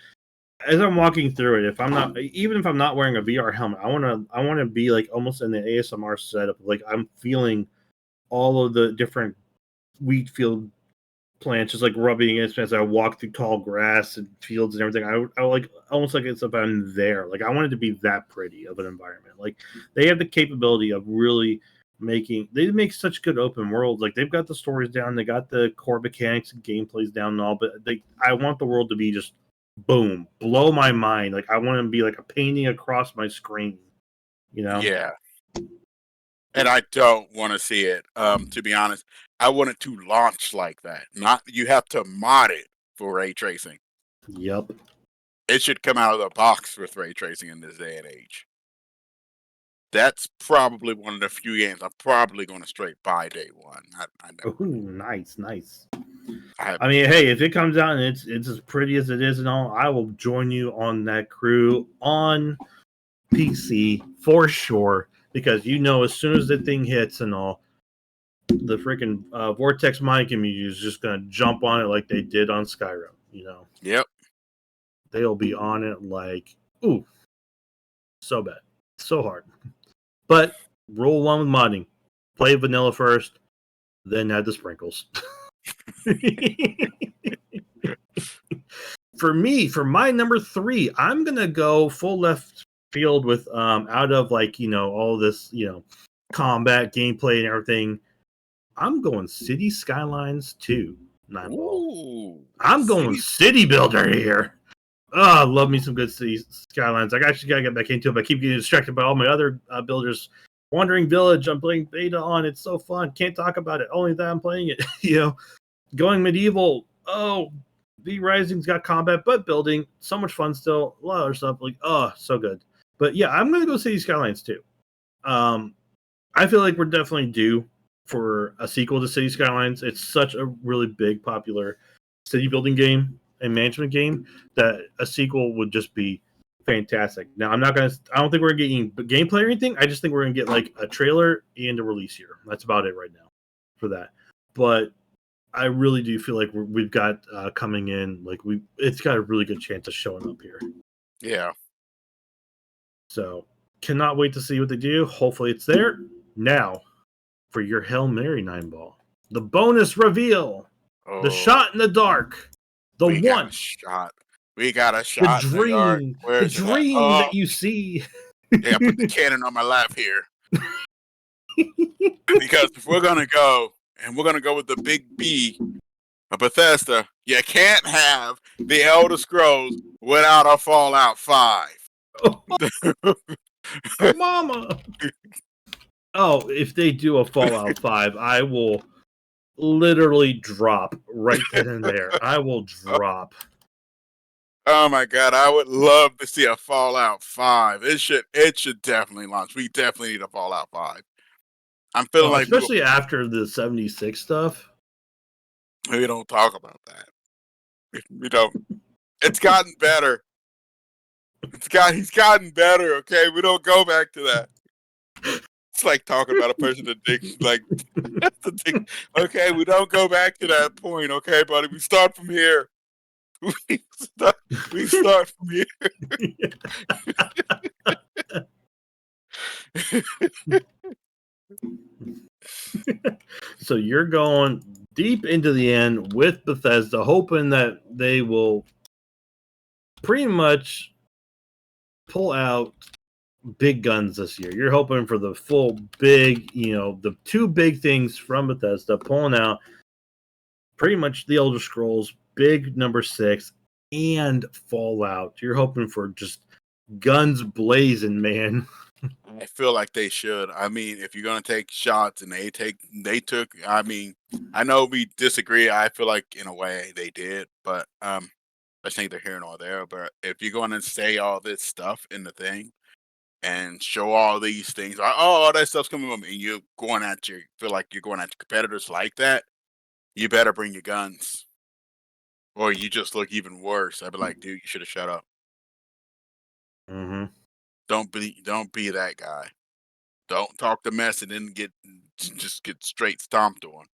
as I'm walking through it, if I'm not even if I'm not wearing a VR helmet, I want to be like almost in the ASMR setup. Like I'm feeling all of the different wheat field plants just like rubbing against me as I walk through tall grass and fields and everything. I like almost like it's if I'm there. Like I want it to be that pretty of an environment. Like they have the capability of really they make such good open worlds. Like they've got the stories down, they got the core mechanics and gameplays down and all, but I want the world to be just boom, blow my mind. Like I want to be like a painting across my screen, you know? Yeah, and I don't want to see it. To be honest, I want it to launch like that. Not you have to mod it for ray tracing. Yep. It should come out of the box with ray tracing in this day and age. That's probably one of the few games I'm probably going to straight buy day one. I know. Oh, nice, nice. I have I mean, hey, if it comes out and it's as pretty as it is and all, I will join you on that crew on PC for sure. Because as soon as the thing hits and all, the freaking Vortex Mind community is just gonna jump on it like they did on Skyrim. Yep. They'll be on it like, ooh, so bad, so hard. But roll one with modding, play vanilla first, then add the sprinkles. For my number 3, I'm gonna go full left field with out of like all this combat gameplay and everything. I'm going City Skylines 2, Nine Ball. Ooh, I'm going city. city builder here. Oh, I love me some good City Skylines. I actually gotta get back into it, but I keep getting distracted by all my other builders. Wandering Village, I'm playing beta on. It's so fun. Can't talk about it. Only that I'm playing it. Going medieval. Oh, V Rising's got combat, but building. So much fun still. A lot of other stuff. Like, oh, so good. But yeah, I'm gonna go City Skylines too. I feel like we're definitely due for a sequel to City Skylines. It's such a really big, popular city building game and management game that a sequel would just be fantastic. Now, I don't think we're getting gameplay or anything. I just think we're gonna get like a trailer and a release here. That's about it right now for that. But I really do feel like we've got coming in like it's got a really good chance of showing up here. Yeah. So cannot wait to see what they do. Hopefully it's there. Now for your Hail Mary 9 Ball. The bonus reveal. The Oh, shot in the dark. The we got a one. shot. We got a The shot in the yard. dream. Where The is it at? dream Oh, that you see. yeah. Put the cannon on my lap here because if we're gonna go and we're gonna go with the big B of Bethesda, you can't have the Elder Scrolls without a Fallout 5. Oh, mama. Oh, if they do a Fallout 5, I will literally drop right then and there. I will drop. Oh my god, I would love to see a Fallout 5. It should definitely launch. We definitely need a Fallout 5. I'm feeling like Especially after the 76 stuff. we don't talk about that. We don't. It's gotten better. He's gotten better, okay? We don't go back to that. It's like talking about a person's addiction. Like that's addiction. Okay, we don't go back to that point, okay, buddy? We start from here. We start, we start from here. So you're going deep into the end with Bethesda, hoping that they will pretty much pull out big guns this year. You're hoping for the full big, the two big things from Bethesda pulling out pretty much the Elder Scrolls, big number 6, and Fallout. You're hoping for just guns blazing, man. I feel like they should. I mean, if you're gonna take shots and they took. I mean, I know we disagree. I feel like in a way they did, but I think they're here nor there. But if you're going to say all this stuff in the thing and show all these things, like oh, all that stuff's coming up, and you're going at your feel like you're going at your competitors like that, you better bring your guns. Or you just look even worse. I'd be like, dude, you should have shut up. Mm-hmm. Don't be that guy. Don't talk the mess and then just get straight stomped on.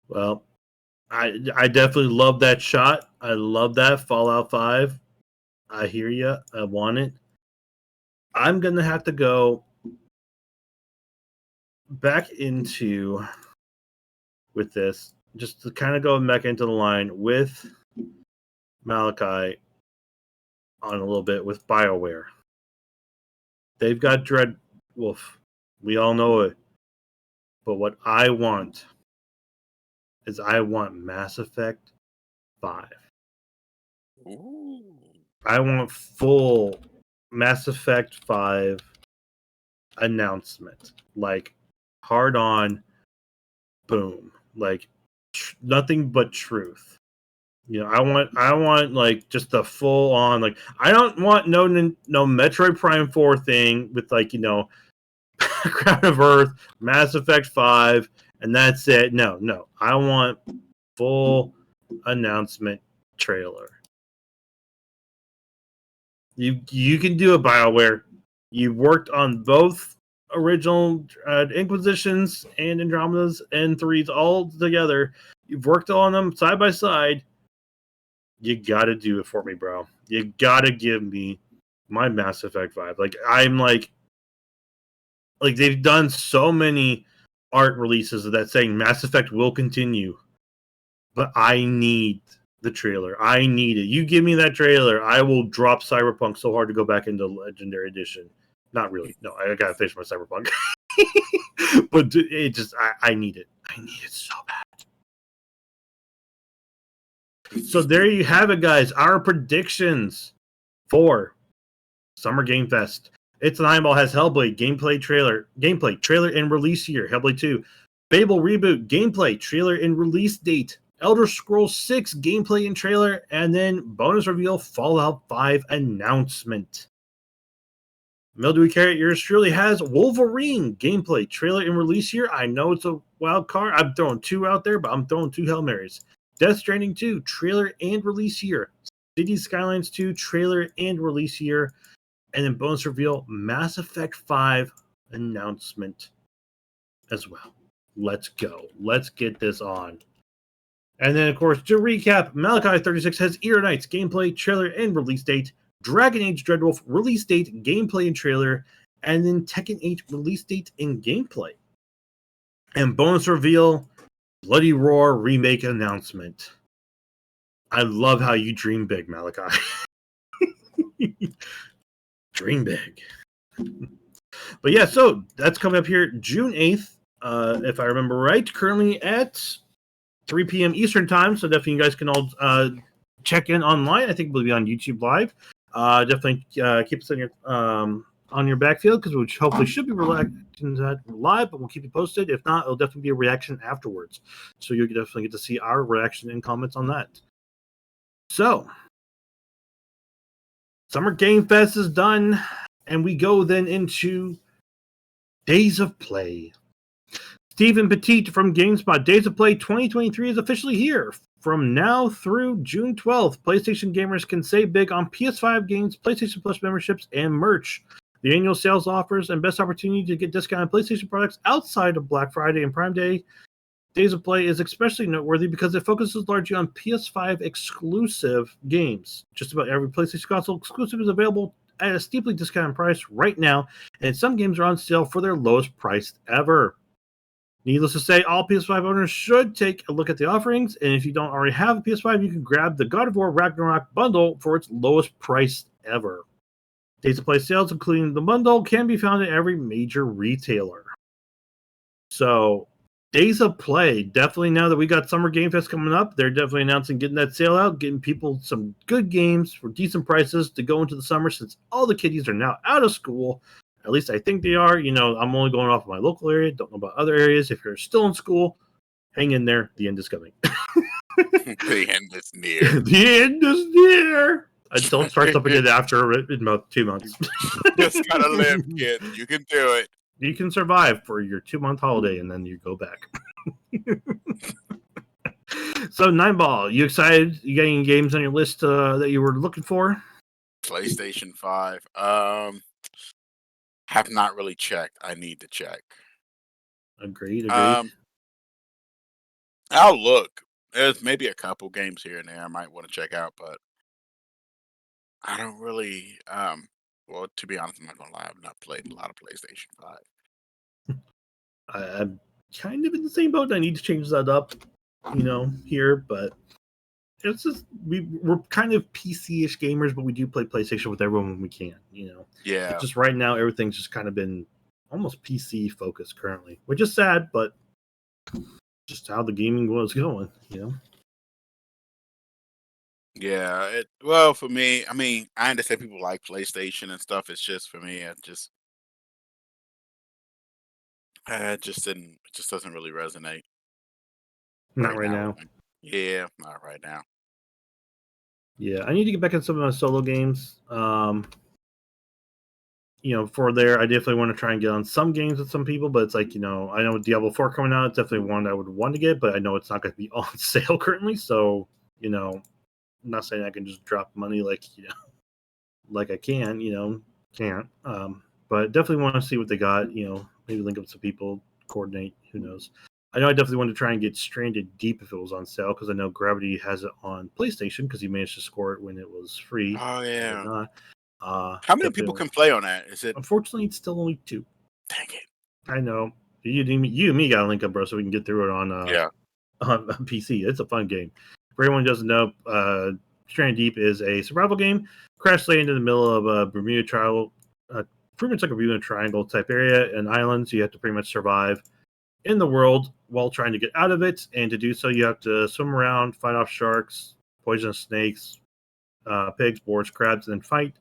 Well, I definitely love that shot. I love that Fallout 5. I hear you. I want it. I'm gonna have to go back into with this just to kind of go back into the line with Malachi on a little bit with BioWare. They've got Dread Wolf. We all know it. But what I want is I want Mass Effect 5. Ooh. I want full Mass Effect 5 announcement. Like hard on, boom. Like nothing but truth. I want like just the full on like I don't want no Metroid Prime 4 thing with like, Crown of Earth, Mass Effect 5, and that's it. No. I want full announcement trailer. You can do a BioWare. You worked on both original Inquisitions and Andromedas and threes all together. You've worked on them side by side. You gotta do it for me, bro. You gotta give me my Mass Effect 5. Like I'm like they've done so many art releases of that saying Mass Effect will continue, but I need the trailer. I need it. You give me that trailer, I will drop Cyberpunk so hard to go back into Legendary Edition. Not really. No, I gotta finish my Cyberpunk. But it just, I need it. I need it so bad. So there you have it, guys. Our predictions for Summer Game Fest. It's an Eyeball has Hellblade gameplay, trailer, and release year. Hellblade 2. Fable reboot gameplay, trailer, and release date. Elder Scrolls 6 gameplay and trailer, and then bonus reveal Fallout 5 announcement. Mildewy Carrot, yours truly has Wolverine gameplay, trailer, and release year. I know it's a wild card. I'm throwing 2 out there, but I'm throwing 2 Hail Marys. Death Stranding 2 trailer and release year. Cities Skylines 2 trailer and release year. And then bonus reveal Mass Effect 5 announcement as well. Let's go. Let's get this on. And then, of course, to recap, Malachi 36 has Ear Knights gameplay, trailer, and release date. Dragon Age Dreadwolf release date, gameplay, and trailer. And then Tekken 8 release date and gameplay. And bonus reveal Bloody Roar remake announcement. I love how you dream big, Malachi. Dream big. But yeah, so that's coming up here June 8th, if I remember right, currently at 3 p.m. Eastern time. So definitely you guys can all check in online. I think we'll be on YouTube Live. Definitely keep us on your backfield because we hopefully should be reacting to that live, but we'll keep you posted. If not, it'll definitely be a reaction afterwards. So you'll definitely get to see our reaction and comments on that. So, Summer Game Fest is done, and we go then into Days of Play. Stephen Petit from GameSpot. Days of Play 2023 is officially here. From now through June 12th, PlayStation gamers can save big on PS5 games, PlayStation Plus memberships, and merch. The annual sales offers and best opportunity to get discounted PlayStation products outside of Black Friday and Prime Day. Days of Play is especially noteworthy because it focuses largely on PS5 exclusive games. Just about every PlayStation console exclusive is available at a steeply discounted price right now, and some games are on sale for their lowest price ever. Needless to say, all PS5 owners should take a look at the offerings, and if you don't already have a PS5, you can grab the God of War Ragnarok bundle for its lowest price ever. Days of Play sales, including the bundle, can be found at every major retailer. So, Days of Play, definitely now that we got Summer Game Fest coming up, they're definitely announcing getting that sale out, getting people some good games for decent prices to go into the summer since all the kiddies are now out of school. At least I think they are. I'm only going off of my local area. Don't know about other areas. If you're still in school, hang in there. The end is coming. The end is near. The end is near. Until it starts up again after 2 months. Just gotta live, kid. You can do it. You can survive for your 2-month holiday, and then you go back. So, Nine Ball, you excited? You got any games on your list that you were looking for? PlayStation 5. Have not really checked. I need to check. Agreed. Um, I'll look. There's maybe a couple games here and there I might want to check out, but I don't really. Well, to be honest, I'm not gonna lie. I've not played a lot of PlayStation 5. I'm kind of in the same boat. I need to change that up, here, but it's just we're kind of PC-ish gamers, but we do play PlayStation with everyone when we can. It's Yeah, just right now everything's just kind of been almost PC focused currently, which is sad, but just how the gaming was going. yeah. Well, for me, I mean, I understand people like PlayStation and stuff. It's just for me, it just didn't. It just doesn't really resonate Not right right now with now. me. Yeah, not right now. Yeah, I need to get back in some of my solo games. For there, I definitely want to try and get on some games with some people, but it's like, I know with Diablo 4 coming out, it's definitely one I would want to get, but I know it's not going to be on sale currently. So, I'm not saying I can just drop money like, like I can't. But definitely want to see what they got, maybe link up to people, coordinate, who knows. I know I definitely want to try and get Stranded Deep if it was on sale because I know Gravity has it on PlayStation because he managed to score it when it was free Oh and yeah. whatnot. How many people Definitely. can play on that? Is it? Unfortunately, it's still only two. Dang it. I know. You and me got to link up, bro, so we can get through it on Yeah. on PC. It's a fun game. For anyone who doesn't know, Stranded Deep is a survival game. Crash landed in the middle of a Bermuda Triangle, pretty much like a Bermuda Triangle type area and islands. You have to pretty much survive in the world while trying to get out of it. And to do so, you have to swim around, fight off sharks, poisonous snakes, pigs, boars, crabs, and then fight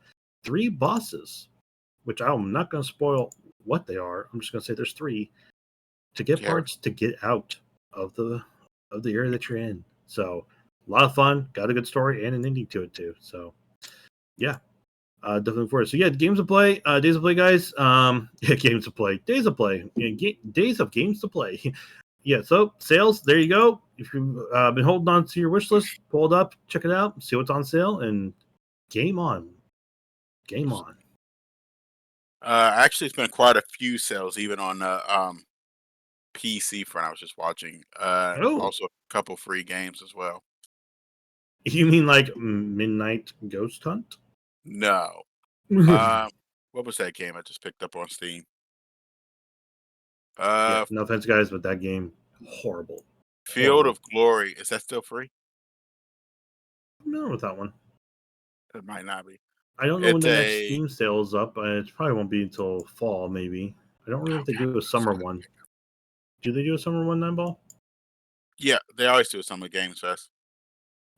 3 bosses, which I'm not going to spoil what they are. I'm just going to say there's 3 to get Yeah. parts to get out of the area that you're in. So a lot of fun, got a good story and an ending to it too. So yeah, definitely for it. So yeah, games to play, days of play, guys. Yeah, games to play, days of play, days of games to play. Yeah, so sales, there you go. If you've been holding on to your wish list, pull it up, check it out, see what's on sale, and game on. Game on. Actually, it's been quite a few sales, even on the PC front. I was just watching. Oh, Also a couple free games as well. you mean like Midnight Ghost Hunt? No. Yeah, Um, what was that game I just picked up on Steam? no offense, guys, but that game, horrible. Field Horrible. of Glory. Is that still free? I'm familiar with that one. It might not be. I don't know when It's the next a. Steam sale is up. It probably won't be until fall, maybe. I don't remember if they Okay. do a summer one. Do they do a summer one, Nine Ball? Yeah, they always do some of the Games Fest.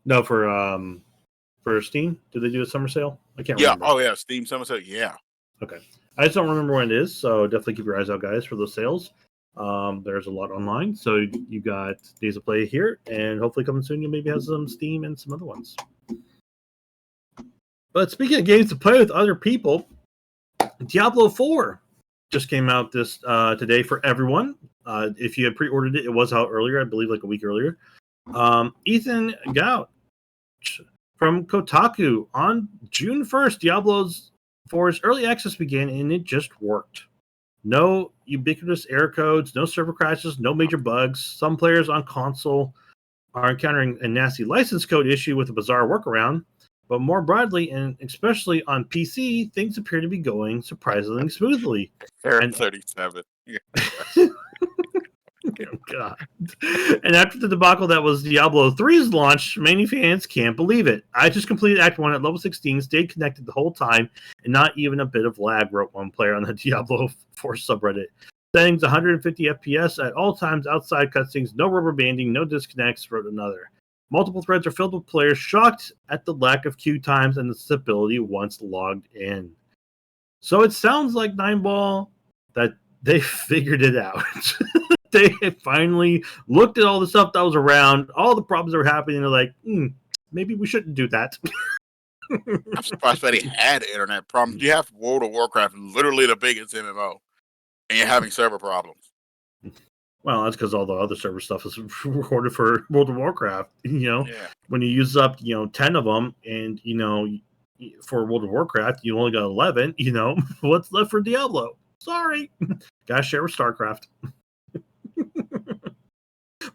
No, for Steam. Do they do a summer sale? I can't Yeah. remember. Oh yeah, Steam Summer Sale. Yeah. Okay, I just don't remember when it is. So definitely keep your eyes out, guys, for those sales. There's a lot online. So you got Days of Play here, and hopefully coming soon, you'll maybe have some Steam and some other ones. But speaking of games to play with other people, Diablo 4 just came out this today for everyone. If you had pre-ordered it, it was out earlier, I believe, like a week earlier. Ethan Gouch from Kotaku on June 1st, Diablo 4's early access began, and it just worked. No ubiquitous error codes, no server crashes, no major bugs. Some players on console are encountering a nasty license code issue with a bizarre workaround, but more broadly, and especially on PC, things appear to be going surprisingly smoothly. Eric And 37. Yeah. oh god! And after the debacle that was Diablo 3's launch, many fans can't believe it. I just completed Act 1 at level 16, stayed connected the whole time, and not even a bit of lag, wrote one player on the Diablo 4 subreddit. Settings 150 FPS at all times outside cutscenes, no rubber banding, no disconnects, wrote another. Multiple threads are filled with players shocked at the lack of queue times and the stability once logged in. So it sounds like Nineball that they figured it out. They finally looked at all the stuff that was around, all the problems that were happening. They're like, maybe we shouldn't do that. I'm surprised that he had internet problems. You have World of Warcraft, literally the biggest MMO, and you're having server problems. Well, that's because all the other server stuff is recorded for World of Warcraft. Yeah. When you use up 10 of them, and for World of Warcraft you only got 11. What's left for Diablo? Sorry, gotta share with StarCraft.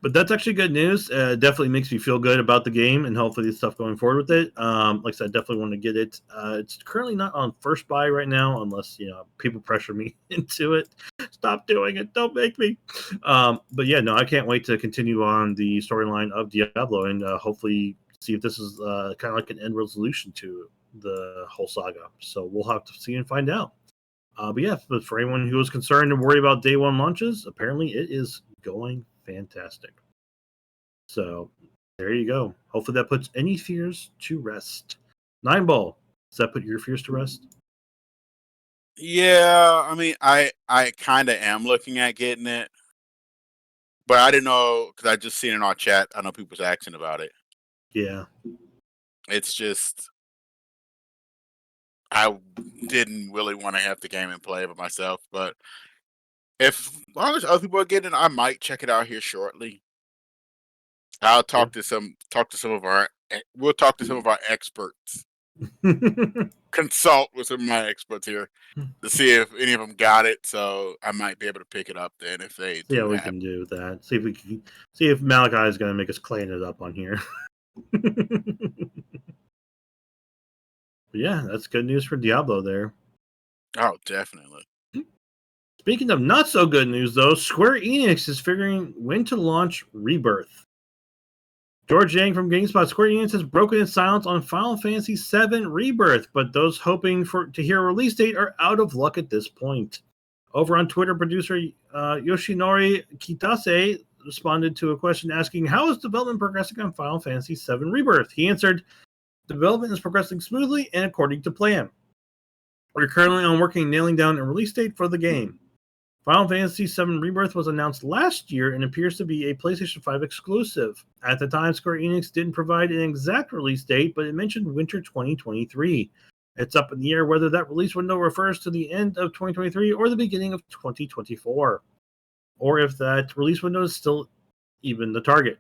But that's actually good news. Definitely makes me feel good about the game and hopefully the stuff going forward with it. Like I said, definitely want to get it. It's currently not on first buy right now, unless people pressure me into it. Stop doing it. Don't make me. But yeah, no, I can't wait to continue on the storyline of Diablo and hopefully see if this is kind of like an end resolution to the whole saga. So we'll have to see and find out. But yeah, but for anyone who is concerned and worried about day one launches, apparently it is going fantastic. So there you go. Hopefully that puts any fears to rest. Nine Ball, does that put your fears to rest? Yeah, I mean, I kind of am looking at getting it, but I didn't know because I just seen in our chat. I know people was asking about it. Yeah. It's just I didn't really want to have the game and play it by myself, but if as long as other people are getting it, I might check it out here shortly. I'll Yeah. talk to some of our we'll talk to some of our experts. Consult with some of my experts here to see if any of them got it. So I might be able to pick it up then if they See how do we have. can do that. See if we can see if Malachi is gonna make us clean it up on here. But yeah, that's good news for Diablo there. Oh, definitely. Speaking of not so good news though, Square Enix is figuring when to launch Rebirth. George Yang from GameSpot. Square Enix has broken its silence on Final Fantasy VII Rebirth, but those hoping to hear a release date are out of luck at this point. Over on Twitter, producer Yoshinori Kitase responded to a question asking, "How is development progressing on Final Fantasy VII Rebirth?" He answered, "Development is progressing smoothly and according to plan. We're currently on working nailing down a release date for the game. Final Fantasy VII Rebirth was announced last year and appears to be a PlayStation 5 exclusive. At the time, Square Enix didn't provide an exact release date, but it mentioned winter 2023. It's up in the air whether that release window refers to the end of 2023 or the beginning of 2024, or if that release window is still even the target."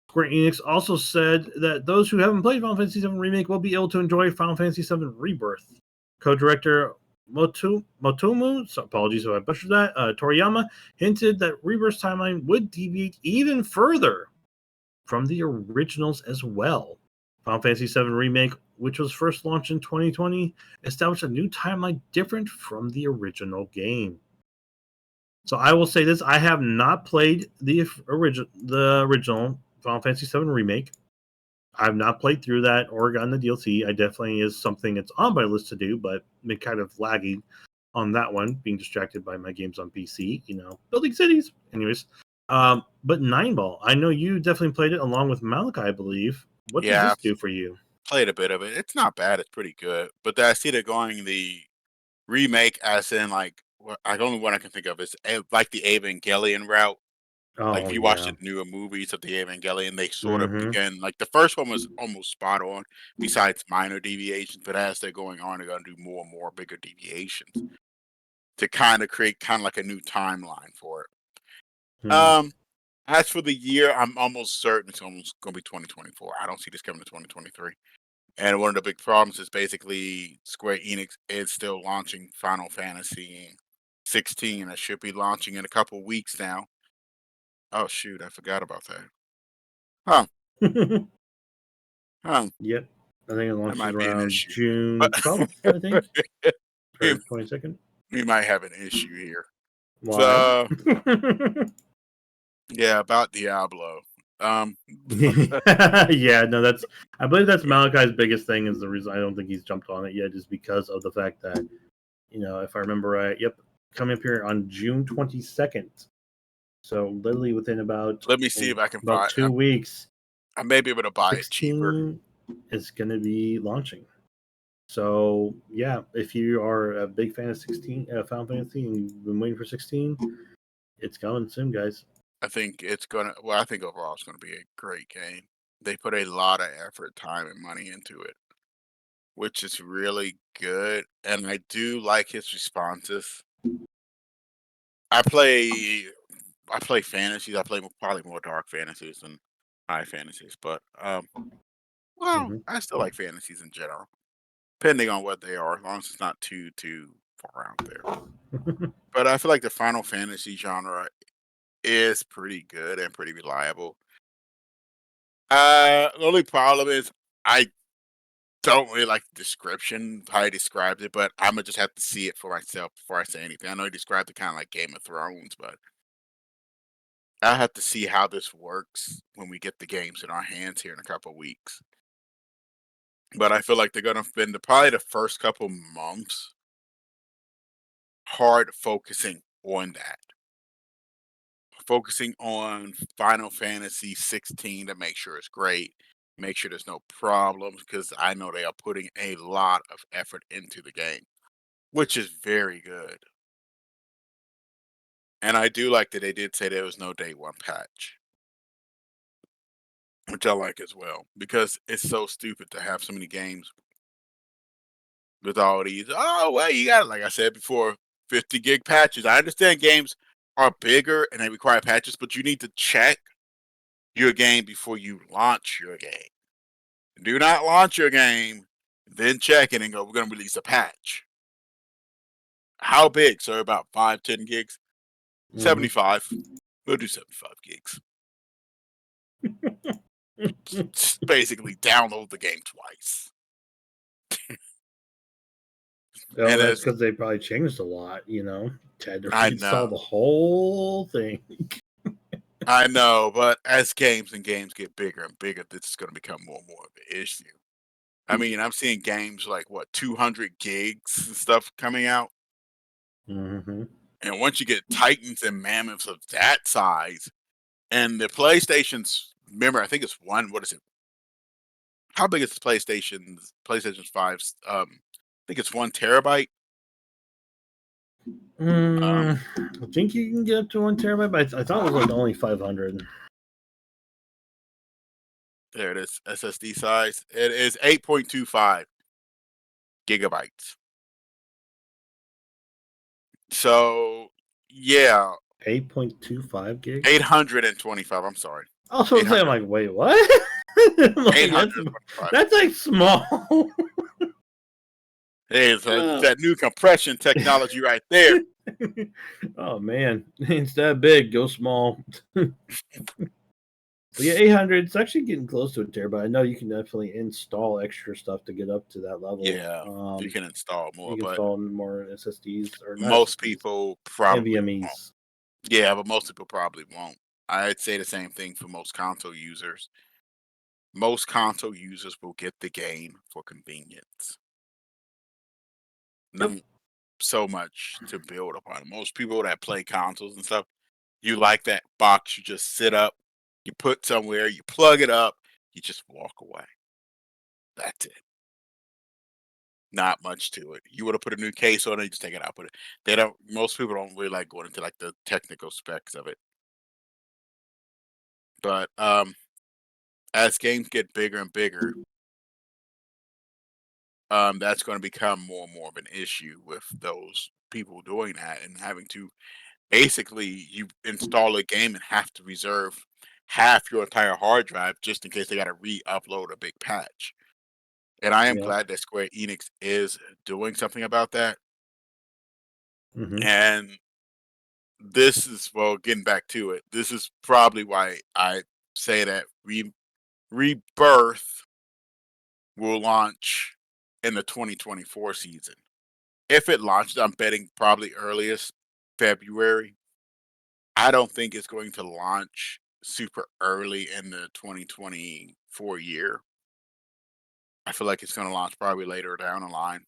Square Enix also said that those who haven't played Final Fantasy VII Remake will be able to enjoy Final Fantasy VII Rebirth. Co-director Motomu, so apologies if I butchered that, Toriyama hinted that Rebirth's timeline would deviate even further from the originals as well. Final Fantasy VII Remake, which was first launched in 2020, established a new timeline different from the original game. So I will say this: I have not played the original Final Fantasy VII Remake. I've not played through that or gotten the DLC. I definitely is something that's on my list to do, but been kind of lagging on that one, being distracted by my games on PC, building cities. Anyways, but Nine Ball, I know you definitely played it along with Malachi, I believe. What does Yeah, this I've do for you? played a bit of it. It's not bad. It's pretty good. But I see they're going the remake as in like the only one I can think of is like the Evangelion route. Like if Oh you watch the yeah. newer movies of the Evangelion, they sort of Mm-hmm. begin like the first one was almost spot on, besides minor deviations. But as they're going on, they're gonna do more and more bigger deviations to kind of create kind of like a new timeline for it. Hmm. As for the year, I'm almost certain it's almost gonna be 2024. I don't see this coming to 2023. And one of the big problems is basically Square Enix is still launching Final Fantasy 16. It should be launching in a couple weeks now. Oh shoot, I forgot about that. Huh. Huh. Yep. I think it That launches might be an around issue. But June 12th, I think, we, or 22nd. we might have an issue here. Why? So yeah, about Diablo. Um Yeah, no, I believe that's yeah, Malachi's biggest thing is the reason I don't think he's jumped on it yet is because of the fact that, if I remember right, yep, coming up here on June 22nd. So literally within let me see if I can about find 2 weeks, I may be able to buy it cheaper. 16 is going to be launching. So yeah, if you are a big fan of 16 Final Fantasy and you've been waiting for 16, it's coming soon, guys. I think it's gonna well, I think overall it's gonna be a great game. They put a lot of effort, time, and money into it, which is really good. And I do like his responses. I play I play fantasies. I play probably more dark fantasies than high fantasies, but well, Mhm. I still like fantasies in general, depending on what they are, as long as it's not too far out there. But I feel like the Final Fantasy genre is pretty good and pretty reliable. The only problem is I don't really like the description, how he described it, but Imma just have to see it for myself before I say anything. I know he described it kinda like Game of Thrones, but I have to see how this works when we get the games in our hands here in a couple weeks. But I feel like they're gonna spend probably the first couple months hard focusing on that. Focusing on Final Fantasy 16 to make sure it's great, make sure there's no problems, because I know they are putting a lot of effort into the game, which is very good. And I do like that they did say there was no day one patch, which I like as well, because it's so stupid to have so many games with all these. Oh, well, you got it. Like I said before, 50 gig patches. I understand games are bigger and they require patches, but you need to check your game before you launch your game. Do not launch your game, then check it and go, we're going to release a patch. How big, sir? About 5, 10 gigs? Mhm. 75. We'll do 75 gigs. Just basically download the game twice. Well, And that's as because they probably changed a lot, you know? Had to I know, reinstall the whole thing. I know, but as games get bigger and bigger, this is going to become more and more of an issue. I mean, I'm seeing games like what 200 gigs and stuff coming out, Mhm. and once you get titans and mammoths of that size, and the PlayStation's remember, I think it's one. What is it? How big is the PlayStation's 5's? I think it's 1 terabyte. Um, I think you can get up to 1 terabyte, but I thought it was, like, only 500. there it is, SSD size. It is 8.25 gigabytes. So yeah, 8.25 gigs? 825. I'm sorry, I was supposed to say, I'm 800, like, "Wait, what?" I'm like, 825. that's, like, small. Hey, it's Uh, that new compression technology right there. Oh, man. Instead of big, go small. But yeah, 800, it's actually getting close to a terabyte. I know you can definitely install extra stuff to get up to that level. Yeah, you can install You more, can but install more SSDs, or not most SSDs, people probably won't. NVMe's. Yeah, but most people probably won't. I'd say the same thing for most console users. Most console users will get the game for convenience, Yep. not so much to build upon. Most people that play consoles and stuff, you like that box you just sit up, you put somewhere, you plug it up, you just walk away. That's it. Not much to it. You would have put a new case on it, you just take it out, put it. They don't. Most people don't really like going into like the technical specs of it. But as games get bigger and bigger, that's going to become more and more of an issue with those people doing that and having to basically you install a game and have to reserve half your entire hard drive just in case they got to re-upload a big patch. And I am Yep. glad that Square Enix is doing something about that. Hmm. And this is well, getting back to it. This is probably why I say that Rebirth will launch in the 2024 season. If it launched, I'm betting probably earliest February. I don't think it's going to launch super early in the 2024 year. I feel like it's going to launch probably later down the line,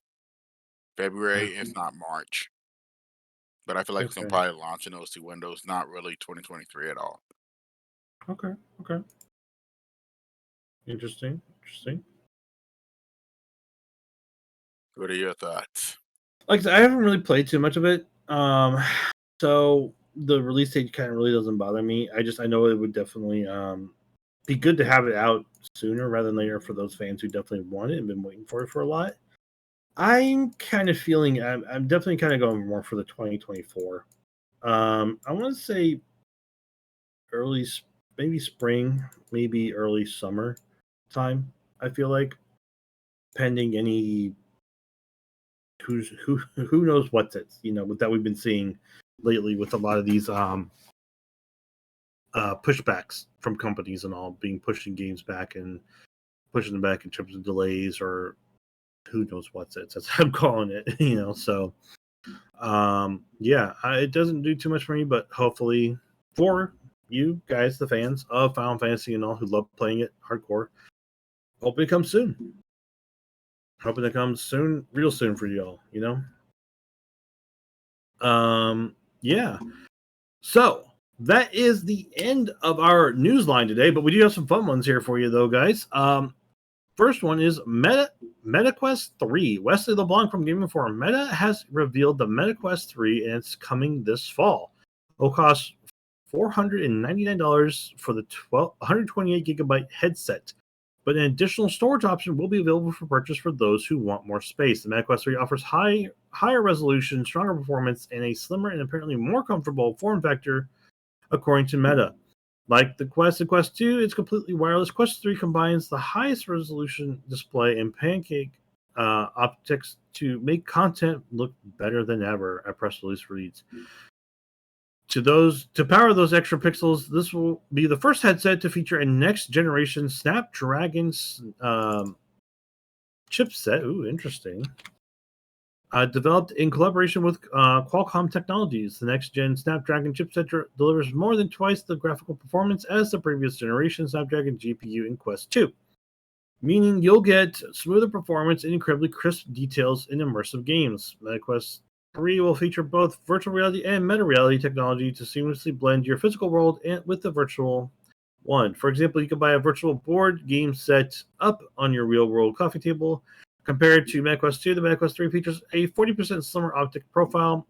February, if not March. But I feel like it's going to Okay. probably launch in those two windows, not really 2023 at all. Okay. Okay. Interesting. Interesting. What are your thoughts? Like I said, I haven't really played too much of it. So the release date kind of really doesn't bother me. I know it would definitely be good to have it out sooner rather than later for those fans who definitely want it and been waiting for it for a lot. I'm kind of feeling I'm definitely kind of going more for the 2024. I want to say maybe spring, maybe early summer time. I feel like pending any who knows what's it, that we've been seeing lately with a lot of these pushbacks from companies and all being pushing games back and pushing them back in terms of delays or who knows what's it. That's how I'm calling it. So it doesn't do too much for me, but hopefully for you guys, the fans of Final Fantasy and all who love playing it hardcore, hoping it comes soon. Hoping it comes soon, real soon for y'all, Yeah. So that is the end of our news line today, but we do have some fun ones here for you, though, guys. First one is MetaQuest 3. Wesley LeBlanc from Game Informer. Meta has revealed the MetaQuest 3, and it's coming this fall. It will cost $499 for the 128 gigabyte headset, but an additional storage option will be available for purchase for those who want more space. The MetaQuest 3 offers higher resolution, stronger performance, and a slimmer and apparently more comfortable form factor, according to Meta. Like the Quest 2, it's completely wireless. Quest 3 combines the highest resolution display and pancake optics to make content look better than ever, a press release reads. To power those extra pixels, this will be the first headset to feature a next generation Snapdragon chipset. Ooh, interesting. Developed in collaboration with Qualcomm Technologies. The next gen Snapdragon chipset delivers more than twice the graphical performance as the previous generation Snapdragon GPU in Quest 2, meaning you'll get smoother performance and incredibly crisp details in immersive games. MetaQuest 3 will feature both virtual reality and meta reality technology to seamlessly blend your physical world with the virtual one. For example, you can buy a virtual board game set up on your real world coffee table. Compared to MetaQuest 2, the MetaQuest 3 features a 40% slimmer optic profile,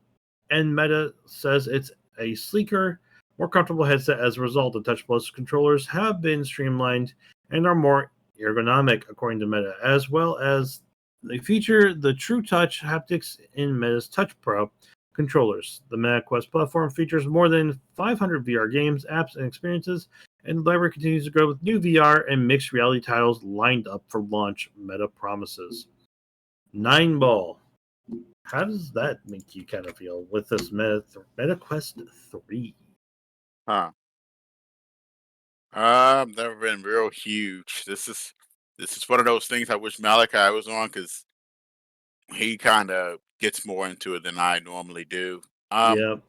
and Meta says it's a sleeker, more comfortable headset as a result. The Touch Plus controllers have been streamlined and are more ergonomic, according to Meta, as well as they feature the True Touch haptics in Meta's Touch Pro controllers. The MetaQuest platform features more than 500 VR games, apps, and experiences, and the library continues to grow with new VR and mixed reality titles lined up for launch, Meta promises. 9Ball. How does that make you kind of feel with this MetaQuest 3? Huh. I've never been real huge. This is one of those things I wish Malachi was on because he kind of gets more into it than I normally do. Yep.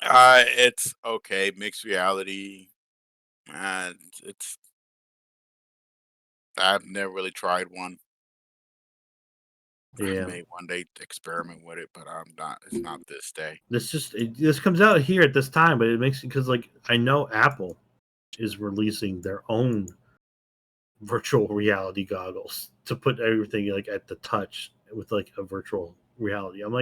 It's okay, mixed reality. It's I've never really tried one. I Yeah. may one day experiment with it, but I'm not. It's not this day. This comes out here at this time, but it makes it because I know Apple is releasing their own virtual reality goggles to put everything at the touch with a virtual reality. I'm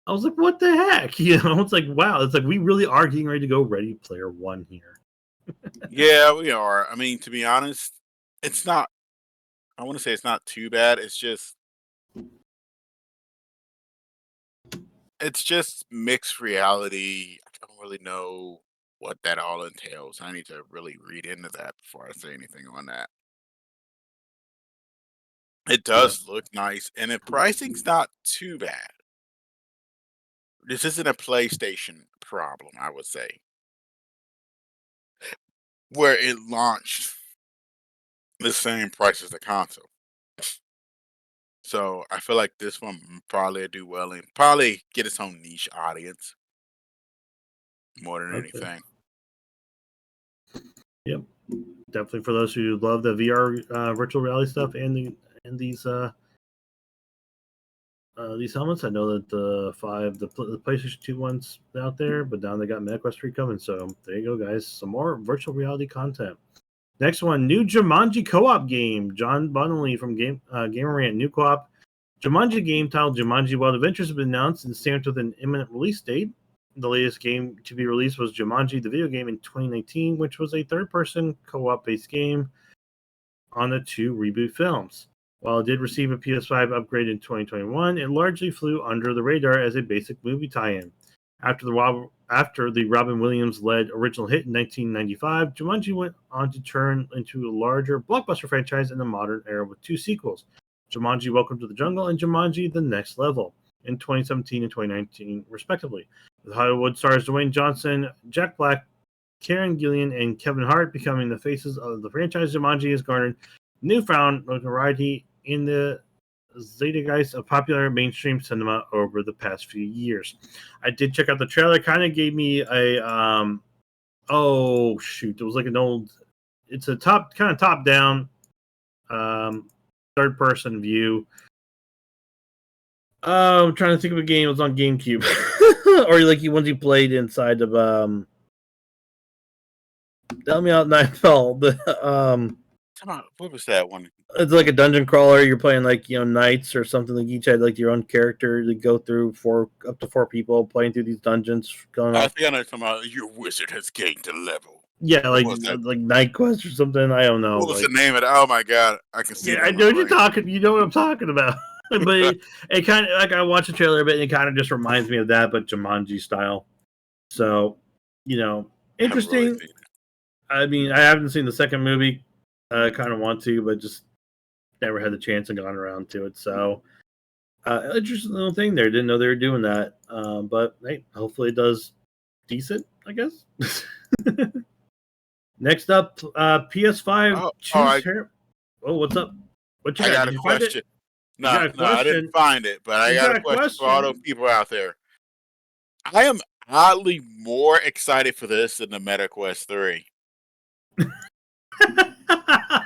I was like, what the heck? It's like, wow, it's like we really are getting ready to go Ready Player One here. Yeah, we are. I mean, to be honest, it's not. I want to say it's not too bad. It's just mixed reality. I don't really know what that all entails. I need to really read into that before I say anything on that. It Yep. does look nice, and the pricing's not too bad. This isn't a PlayStation problem, I would say, where it launched the same price as the console. So I feel like this one probably do well and probably get its own niche audience more than Okay. anything. Yep. Definitely for those who love the VR virtual reality stuff and these helmets. I know that the PlayStation 2 ones out there, but now they got MetaQuest 3 coming. So there you go, guys. Some more virtual reality content. Next one, new Jumanji co-op game. John Bunnelly from Gamer Rant. New co-op Jumanji game titled Jumanji Wild Adventures has been announced and stamped with an imminent release date. The latest game to be released was Jumanji, the video game, in 2019, which was a third-person co-op based game on the two reboot films. While it did receive a PS5 upgrade in 2021, it largely flew under the radar as a basic movie tie-in. After the Robin Williams-led original hit in 1995, Jumanji went on to turn into a larger blockbuster franchise in the modern era with 2 sequels, Jumanji: Welcome to the Jungle and Jumanji: The Next Level, in 2017 and 2019, respectively. With Hollywood stars Dwayne Johnson, Jack Black, Karen Gillan, and Kevin Hart becoming the faces of the franchise, Jumanji has garnered newfound notoriety in the zeitgeist of popular mainstream cinema over the past few years. I did check out the trailer. Kind of gave me a oh shoot, it was like an old. It's a top down, third person view. I'm trying to think of a game. It was on GameCube, or like ones you played inside of Tell me out Nightfall. Come on, what was that one? It's like a dungeon crawler. You're playing like knights or something. Like each had like your own character to go through up to 4 people playing through these dungeons. I think I know talking about your wizard has gained a level. Yeah, like Night Quest or something. I don't know. What was the name of it? Oh my god, I can see. Yeah, I know what you're talking. You know what I'm talking about. But it kind of like I watched the trailer a bit, and it kind of just reminds me of that, but Jumanji style. So, interesting. I mean, I haven't seen the second movie. I kind of want to, but just never had the chance and gone around to it. So, interesting little thing there. Didn't know they were doing that. But hey, hopefully it does decent, I guess. Next up, PS5. What's up? I got a question. No, I didn't find it, but I got a question for all those people out there. I am oddly more excited for this than the MetaQuest 3.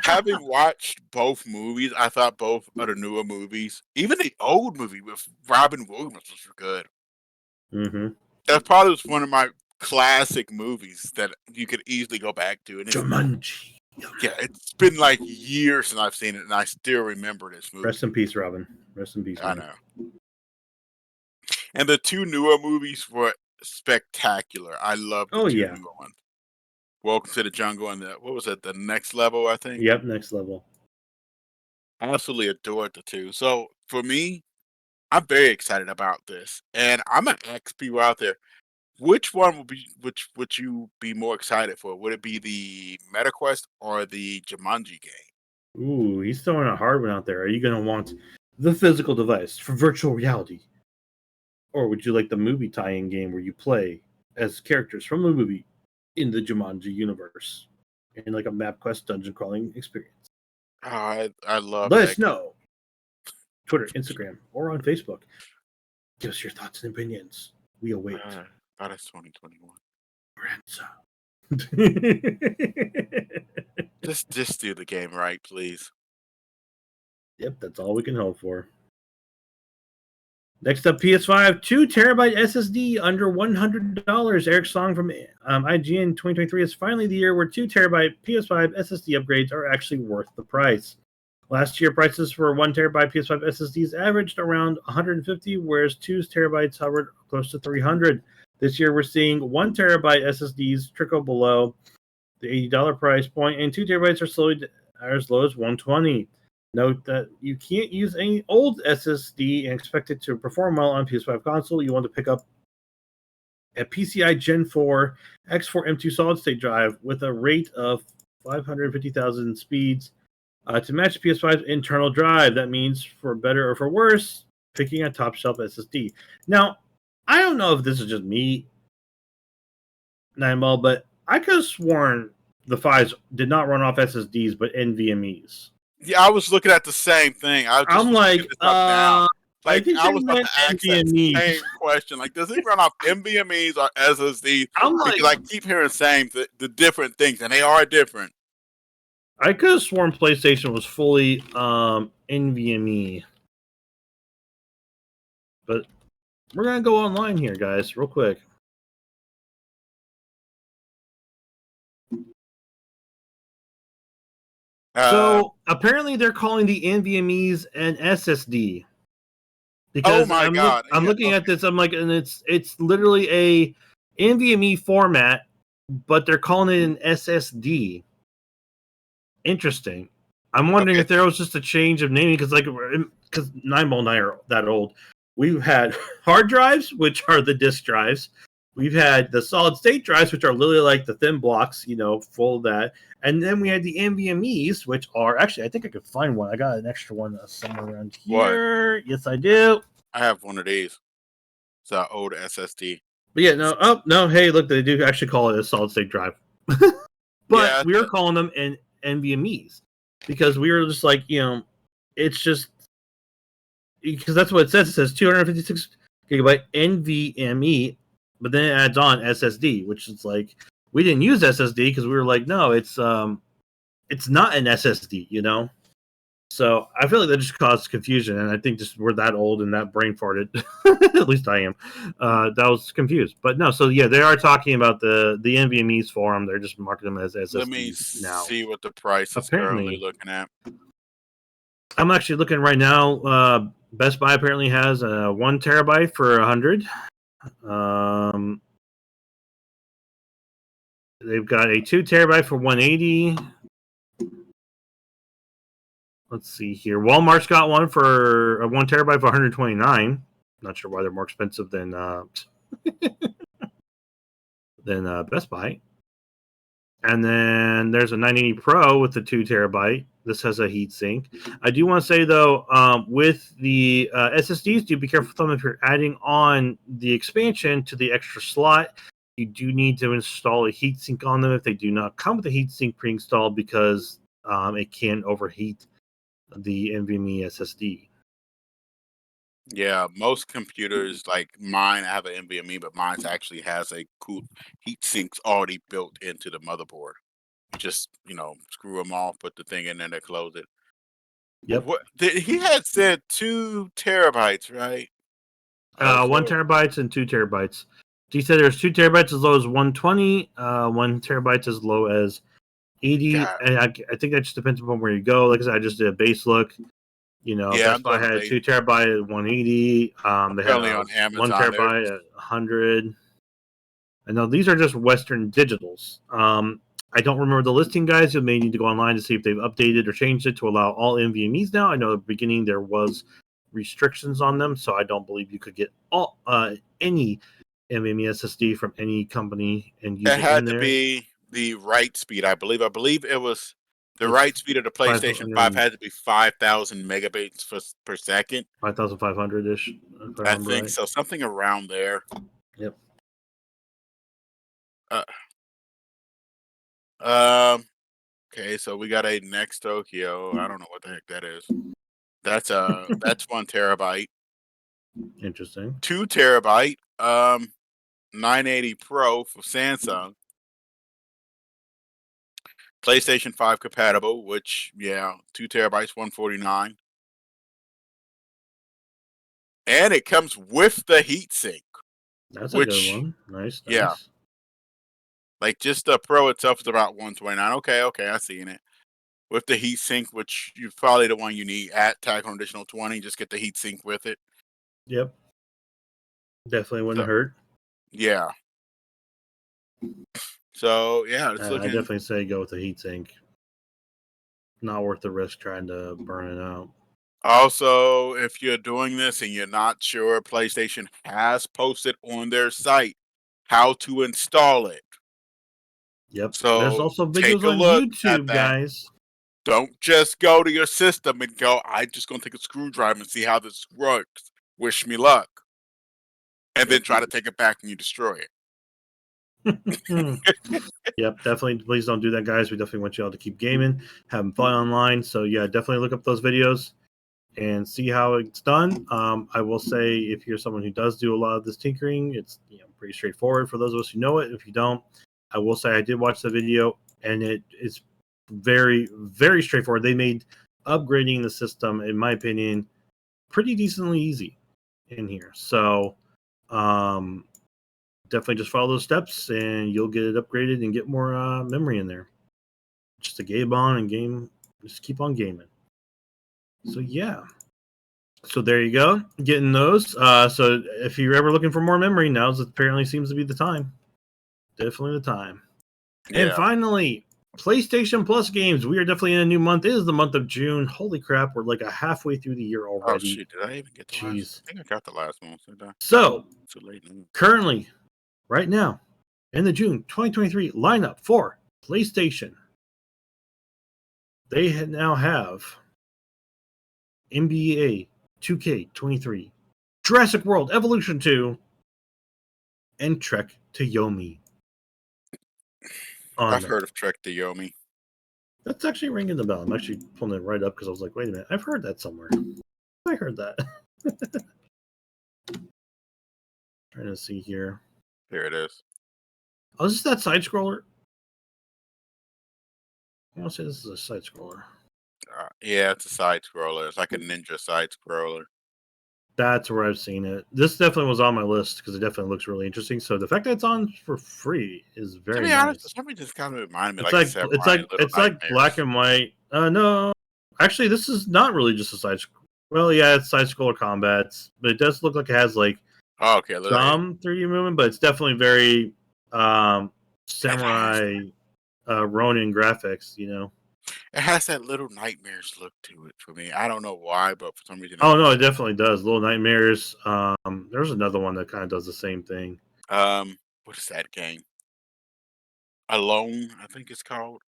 Having watched both movies, I thought both of the newer movies, even the old movie with Robin Williams, was good. Mm-hmm. That probably was one of my classic movies that you could easily go back to. And Jumanji. Yeah, it's been like years since I've seen it, and I still remember this movie. Rest in peace, Robin. Rest in peace. I know. And the 2 newer movies were spectacular. I love the 2 newer ones. Welcome to the Jungle and what was it? The Next Level, I think. Yep, Next Level. I absolutely adored the 2. So for me, I'm very excited about this, and I'm gonna ask people out there. Which one would you be more excited for? Would it be the MetaQuest or the Jumanji game? Ooh, he's throwing a hard one out there. Are you going to want the physical device for virtual reality? Or would you like the movie tie-in game where you play as characters from the movie in the Jumanji universe? In like a MapQuest dungeon crawling experience. I love Let us know. Twitter, Instagram, or on Facebook. Give us your thoughts and opinions. We await. That is 2021. Just do the game right, please. Yep, that's all we can hope for. Next up, PS5, 2 terabyte SSD under $100. Eric Song from IGN 2023 is finally the year where 2 terabyte PS5 SSD upgrades are actually worth the price. Last year, prices for 1 terabyte PS5 SSDs averaged around $150, whereas 2 terabytes hovered close to $300. This year, we're seeing 1 terabyte SSDs trickle below the $80 price point, and 2 terabytes are as low as $120. Note that you can't use any old SSD and expect it to perform well on PS5 console. You want to pick up a PCI Gen 4 X4 M2 solid-state drive with a rate of 550,000 speeds to match PS5's internal drive. That means, for better or for worse, picking a top-shelf SSD. Now, I don't know if this is just me, Nineball, but I could have sworn the 5s did not run off SSDs, but NVMEs. Yeah, I was looking at the same thing. I'm like, now. Like, I was about to ask that same question. Like, does it run off NVMEs or SSDs? Because I keep hearing saying the different things, and they are different. I could have sworn PlayStation was fully NVMe. But we're going to go online here, guys, real quick. So apparently they're calling the NVMEs an SSD. Because I'm looking at this, I'm like, and it's literally a NVMe format, but they're calling it an SSD. Interesting. I'm wondering if there was just a change of naming because Nineball and I are that old. We've had hard drives, which are the disk drives. We've had the solid state drives, which are literally like the thin blocks, full of that. And then we had the NVMEs, which are actually, I think I could find one. I got an extra one somewhere around here. What? Yes, I do. I have one of these. It's an old SSD. But yeah, no. Oh no. Hey, look, they do actually call it a solid state drive. But Yeah, we were calling them NVMEs because we were just like, it's just because that's what it says. It says 256 gigabyte NVMe, but then it adds on SSD, which is like we didn't use SSD because we were like, no, it's not an SSD, So I feel like that just caused confusion, and I think just we're that old and that brain farted. At least I am. That was confused, but no. So yeah, they are talking about the NVMe's for them. They're just marketing them as SSDs let me now. see what the price is Apparently, currently looking at. I'm actually looking right now. Best Buy apparently has a 1 terabyte for $100. They've got a 2 terabyte for $180. Let's see here. Walmart's got one for a 1 terabyte for $129. Not sure why they're more expensive than Best Buy. And then there's a 980 Pro with the 2 terabyte. This has a heatsink. I do want to say though, with the SSDs, do be careful with them if you're adding on the expansion to the extra slot. You do need to install a heatsink on them if they do not come with a heatsink pre-installed because it can overheat the NVMe SSD. Yeah, most computers like mine have an NVMe, but mine actually has a cool heat sinks already built into the motherboard. You just screw them off, put the thing in there, and close it. Yep. He had said 2 terabytes, right? 1 terabytes and 2 terabytes. He said there's 2 terabytes as low as 120, 1 terabytes as low as 80. God. And I think that just depends upon where you go. Like I said, I just did a base look. Yeah, Best Buy had 2 terabyte at 180. They had currently on 1 Amazon. terabyte at 100. And now these are just Western digitals. I don't remember the listing, guys. You may need to go online to see if they've updated or changed it to allow all NVMEs now. I know at the beginning there was restrictions on them, so I don't believe you could get any NVMe SSD from any company and use It it had in to there. be the right speed, I believe. I believe it was the right speed of the PlayStation 5 had to be 5,000 megabits per second. 5,500 ish. I think so, something around there. Yep. Okay, so we got a Next Tokyo. I don't know what the heck that is. That's 1 terabyte. Interesting. 2 terabyte. 980 Pro for Samsung. PlayStation 5 compatible, which 2 terabytes, 149. And it comes with the heatsink. That's a good one. Nice. Yeah. Like just the Pro itself is about 129. Okay, I seen it. With the heatsink, which you probably the one you need at tag on additional 20, just get the heatsink with it. Yep. Definitely wouldn't hurt. Yeah. So it's I looking. definitely say go with the heatsink. Not worth the risk trying to burn it out. Also, if you're doing this and you're not sure, PlayStation has posted on their site how to install it. Yep. So there's also take videos a on look YouTube, at that. guys. Don't just go to your system and go, I'm just going to take a screwdriver and see how this works. Wish me luck. And then try to take it back and you destroy it. Yep, definitely. Please don't do that, guys. We definitely want you all to keep gaming, having fun online. So, yeah, definitely look up those videos and see how it's done. I will say if you're someone who does do a lot of this tinkering, it's pretty straightforward for those of us who know it. If you don't, I will say I did watch the video, and it is very, very straightforward. They made upgrading the system, in my opinion, pretty decently easy in here. So definitely just follow those steps, and you'll get it upgraded and get more memory in there. Just a game on and game, just keep on gaming. So yeah. So there you go, getting those. So if you're ever looking for more memory, now apparently seems to be the time. Definitely the time. Yeah. And finally, PlayStation Plus games. We are definitely in a new month. It is the month of June. Holy crap, we're like halfway through the year Oh already. shoot! Did I even get the last? Jeez. I think I got the last one. So Too late now. currently, right now, in the June 2023 lineup for PlayStation, they now have NBA 2K23, Jurassic World Evolution 2, and Trek to Yomi. I've On heard of Trek to Yomi. That's actually ringing the bell. I'm actually pulling it right up because I was like, wait a minute, I've heard that somewhere. I heard that. Trying to see here. Here it is. Oh, is this that side scroller? I want to say this is a side scroller. Yeah, it's a side scroller. It's like a ninja side scroller. That's where I've seen it. This definitely was on my list because it definitely looks really interesting. So the fact that it's on for free is very To be nice. honest, for some reason, it's kind of reminded me It's like like a Samurai Little it's like Nightmares. black and white. No, actually, this is not really just a side. Well, yeah, it's side scroller combats, but it does look like it has like Oh, okay, look at some 3D movement, but it's definitely very samurai Ronin graphics. You know. it has that Little Nightmares look to it for me. I don't know why, but for some reason, Oh no, it definitely does. Little Nightmares. There's another one that kind of does the same thing. what is that game? Alone, I think it's called.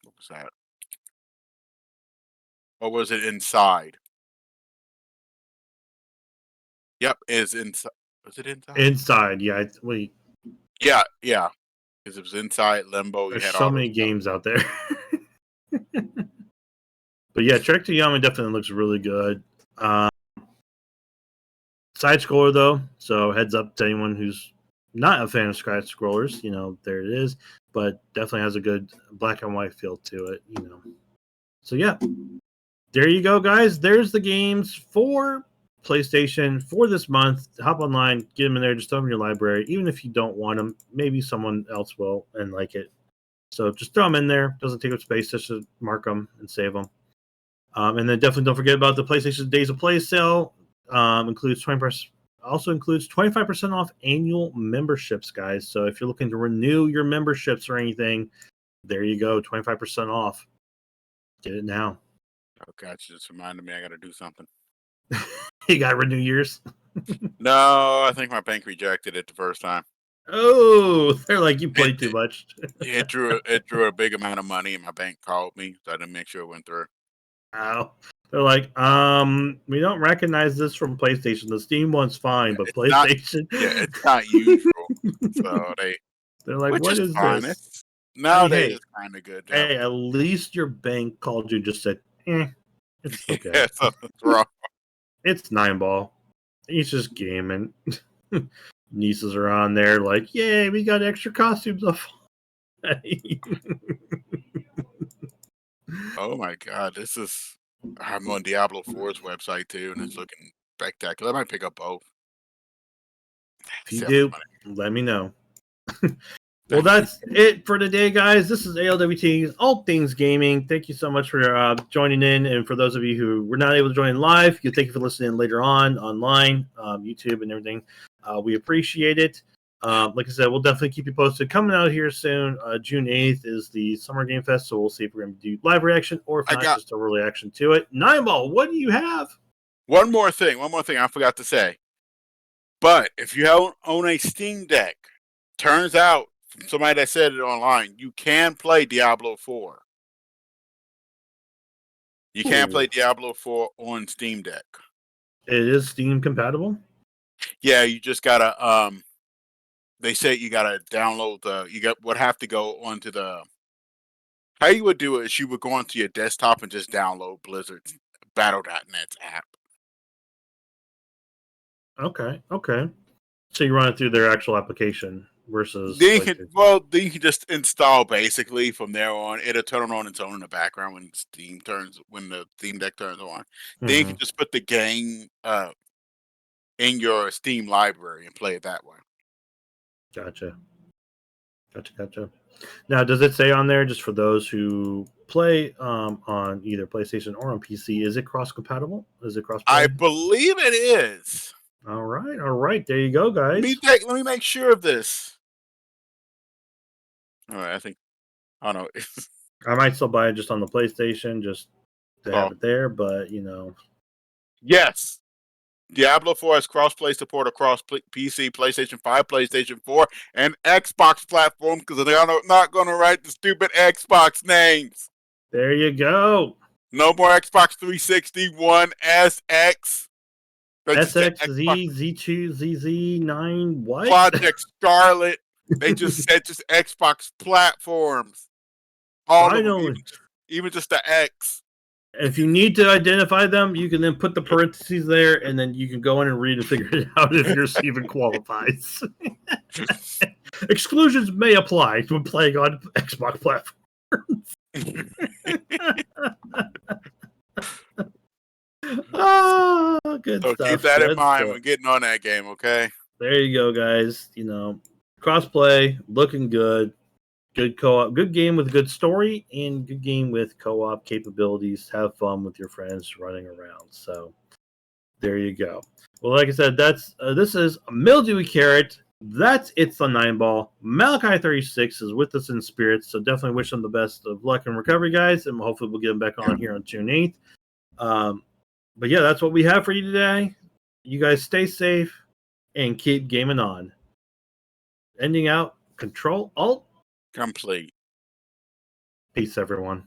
What was that? Or was it Inside? Yep, is inside. Was it Inside? Inside, yeah. Wait, Yeah, yeah. Because it was Inside Limbo. You there's had so all many those stuff. games out there. But yeah, Trek to Yomi definitely looks really good. Side scroller though, so heads up to anyone who's not a fan of side scrollers. You know, there it is. But definitely has a good black and white feel to it. You know. So yeah, there you go, guys. There's the games for PlayStation for this month. Hop online, get them in there, just throw them in your library. Even if you don't want them, maybe someone else will and like it. So just throw them in there. Doesn't take up space. Just to mark them and save them. And then definitely don't forget about the PlayStation Days of Play sale. Includes 20%. Also includes 25% off annual memberships, guys. So if you're looking to renew your memberships or anything, there you go, 25% off. Get it now. Oh, God, you just reminded me I got to do something. You got to renew yours. No, I think my bank rejected it the first time. Oh, they're like, you played too much. It drew a big amount of money, and my bank called me, so I didn't make sure it went through. Wow. They're like, we don't recognize this from PlayStation. The Steam one's fine, but It's not, PlayStation. yeah, it's not usual. So They're like, which what is is fine. this? It's nowadays it's kind of good to have. Hey, at least your bank called you and just said, it's okay. Yeah, something's wrong. It's 9-ball. He's just gaming. Nieces are on there like, yay, we got extra costumes off. Oh my God, I'm on Diablo 4's website too, and it's looking spectacular. I might pick up both. If you See how much do, money. let me know. Well, that's it for today, guys. This is ALWT, All Things Gaming. Thank you so much for joining in. And for those of you who were not able to join live, thank you for listening later on, online, YouTube, and everything. We appreciate it. Like I said, we'll definitely keep you posted. Coming out here soon, June 8th is the Summer Game Fest, so we'll see if we're going to do live reaction or if not, just a reaction to it. 9-ball, what do you have? One more thing I forgot to say. But if you own a Steam Deck, turns out from somebody that said it online, you can play Diablo 4. You can play Diablo 4 on Steam Deck. It is Steam compatible? Yeah, you just gotta they say you gotta download have to go onto the how you would do it is you would go onto your desktop and just download Blizzard's Battle.net's app. Okay. So you run it through their actual application versus. Then you can just install basically from there on. It'll turn on its own in the background when the Steam Deck turns on. Then you can just put the game in your Steam library and play it that way. Gotcha. Now, does it say on there, just for those who play on either PlayStation or on PC, is it cross-compatible? Is it cross-play? I believe it is. All right. There you go, guys. Let me make sure of this. All right, I think I don't know. I might still buy it just on the PlayStation, just to have Oh, it there. But you know, yes. Diablo 4 has cross-play support across PC, PlayStation 5, PlayStation 4, and Xbox platforms because they're not going to write the stupid Xbox names. there you go. No more Xbox 360, One S, X. They just said SX, Xbox Z, Z2, ZZ9, what? Project Scarlet. They just said just Xbox platforms. All of them, Finally. even just the X. If you need to identify them, you can then put the parentheses there, and then you can go in and read and figure it out if yours even qualifies. Exclusions may apply to playing on Xbox platforms. Oh, good So stuff. keep that in Good mind stuff. when getting on that game, okay? There you go, guys. You know, crossplay, looking good. Good co-op, good game with good story, and good game with co-op capabilities. Have fun with your friends running around. So there you go. Well, like I said, that's this is Mildewy Carrot. That's It's the Nine Ball. Malachi 36 is with us in spirit, so definitely wish them the best of luck and recovery, guys, and hopefully we'll get them back on here on June 8th. But yeah, that's what we have for you today. You guys stay safe and keep gaming on. Ending out, Control Alt. Complete. Peace, everyone.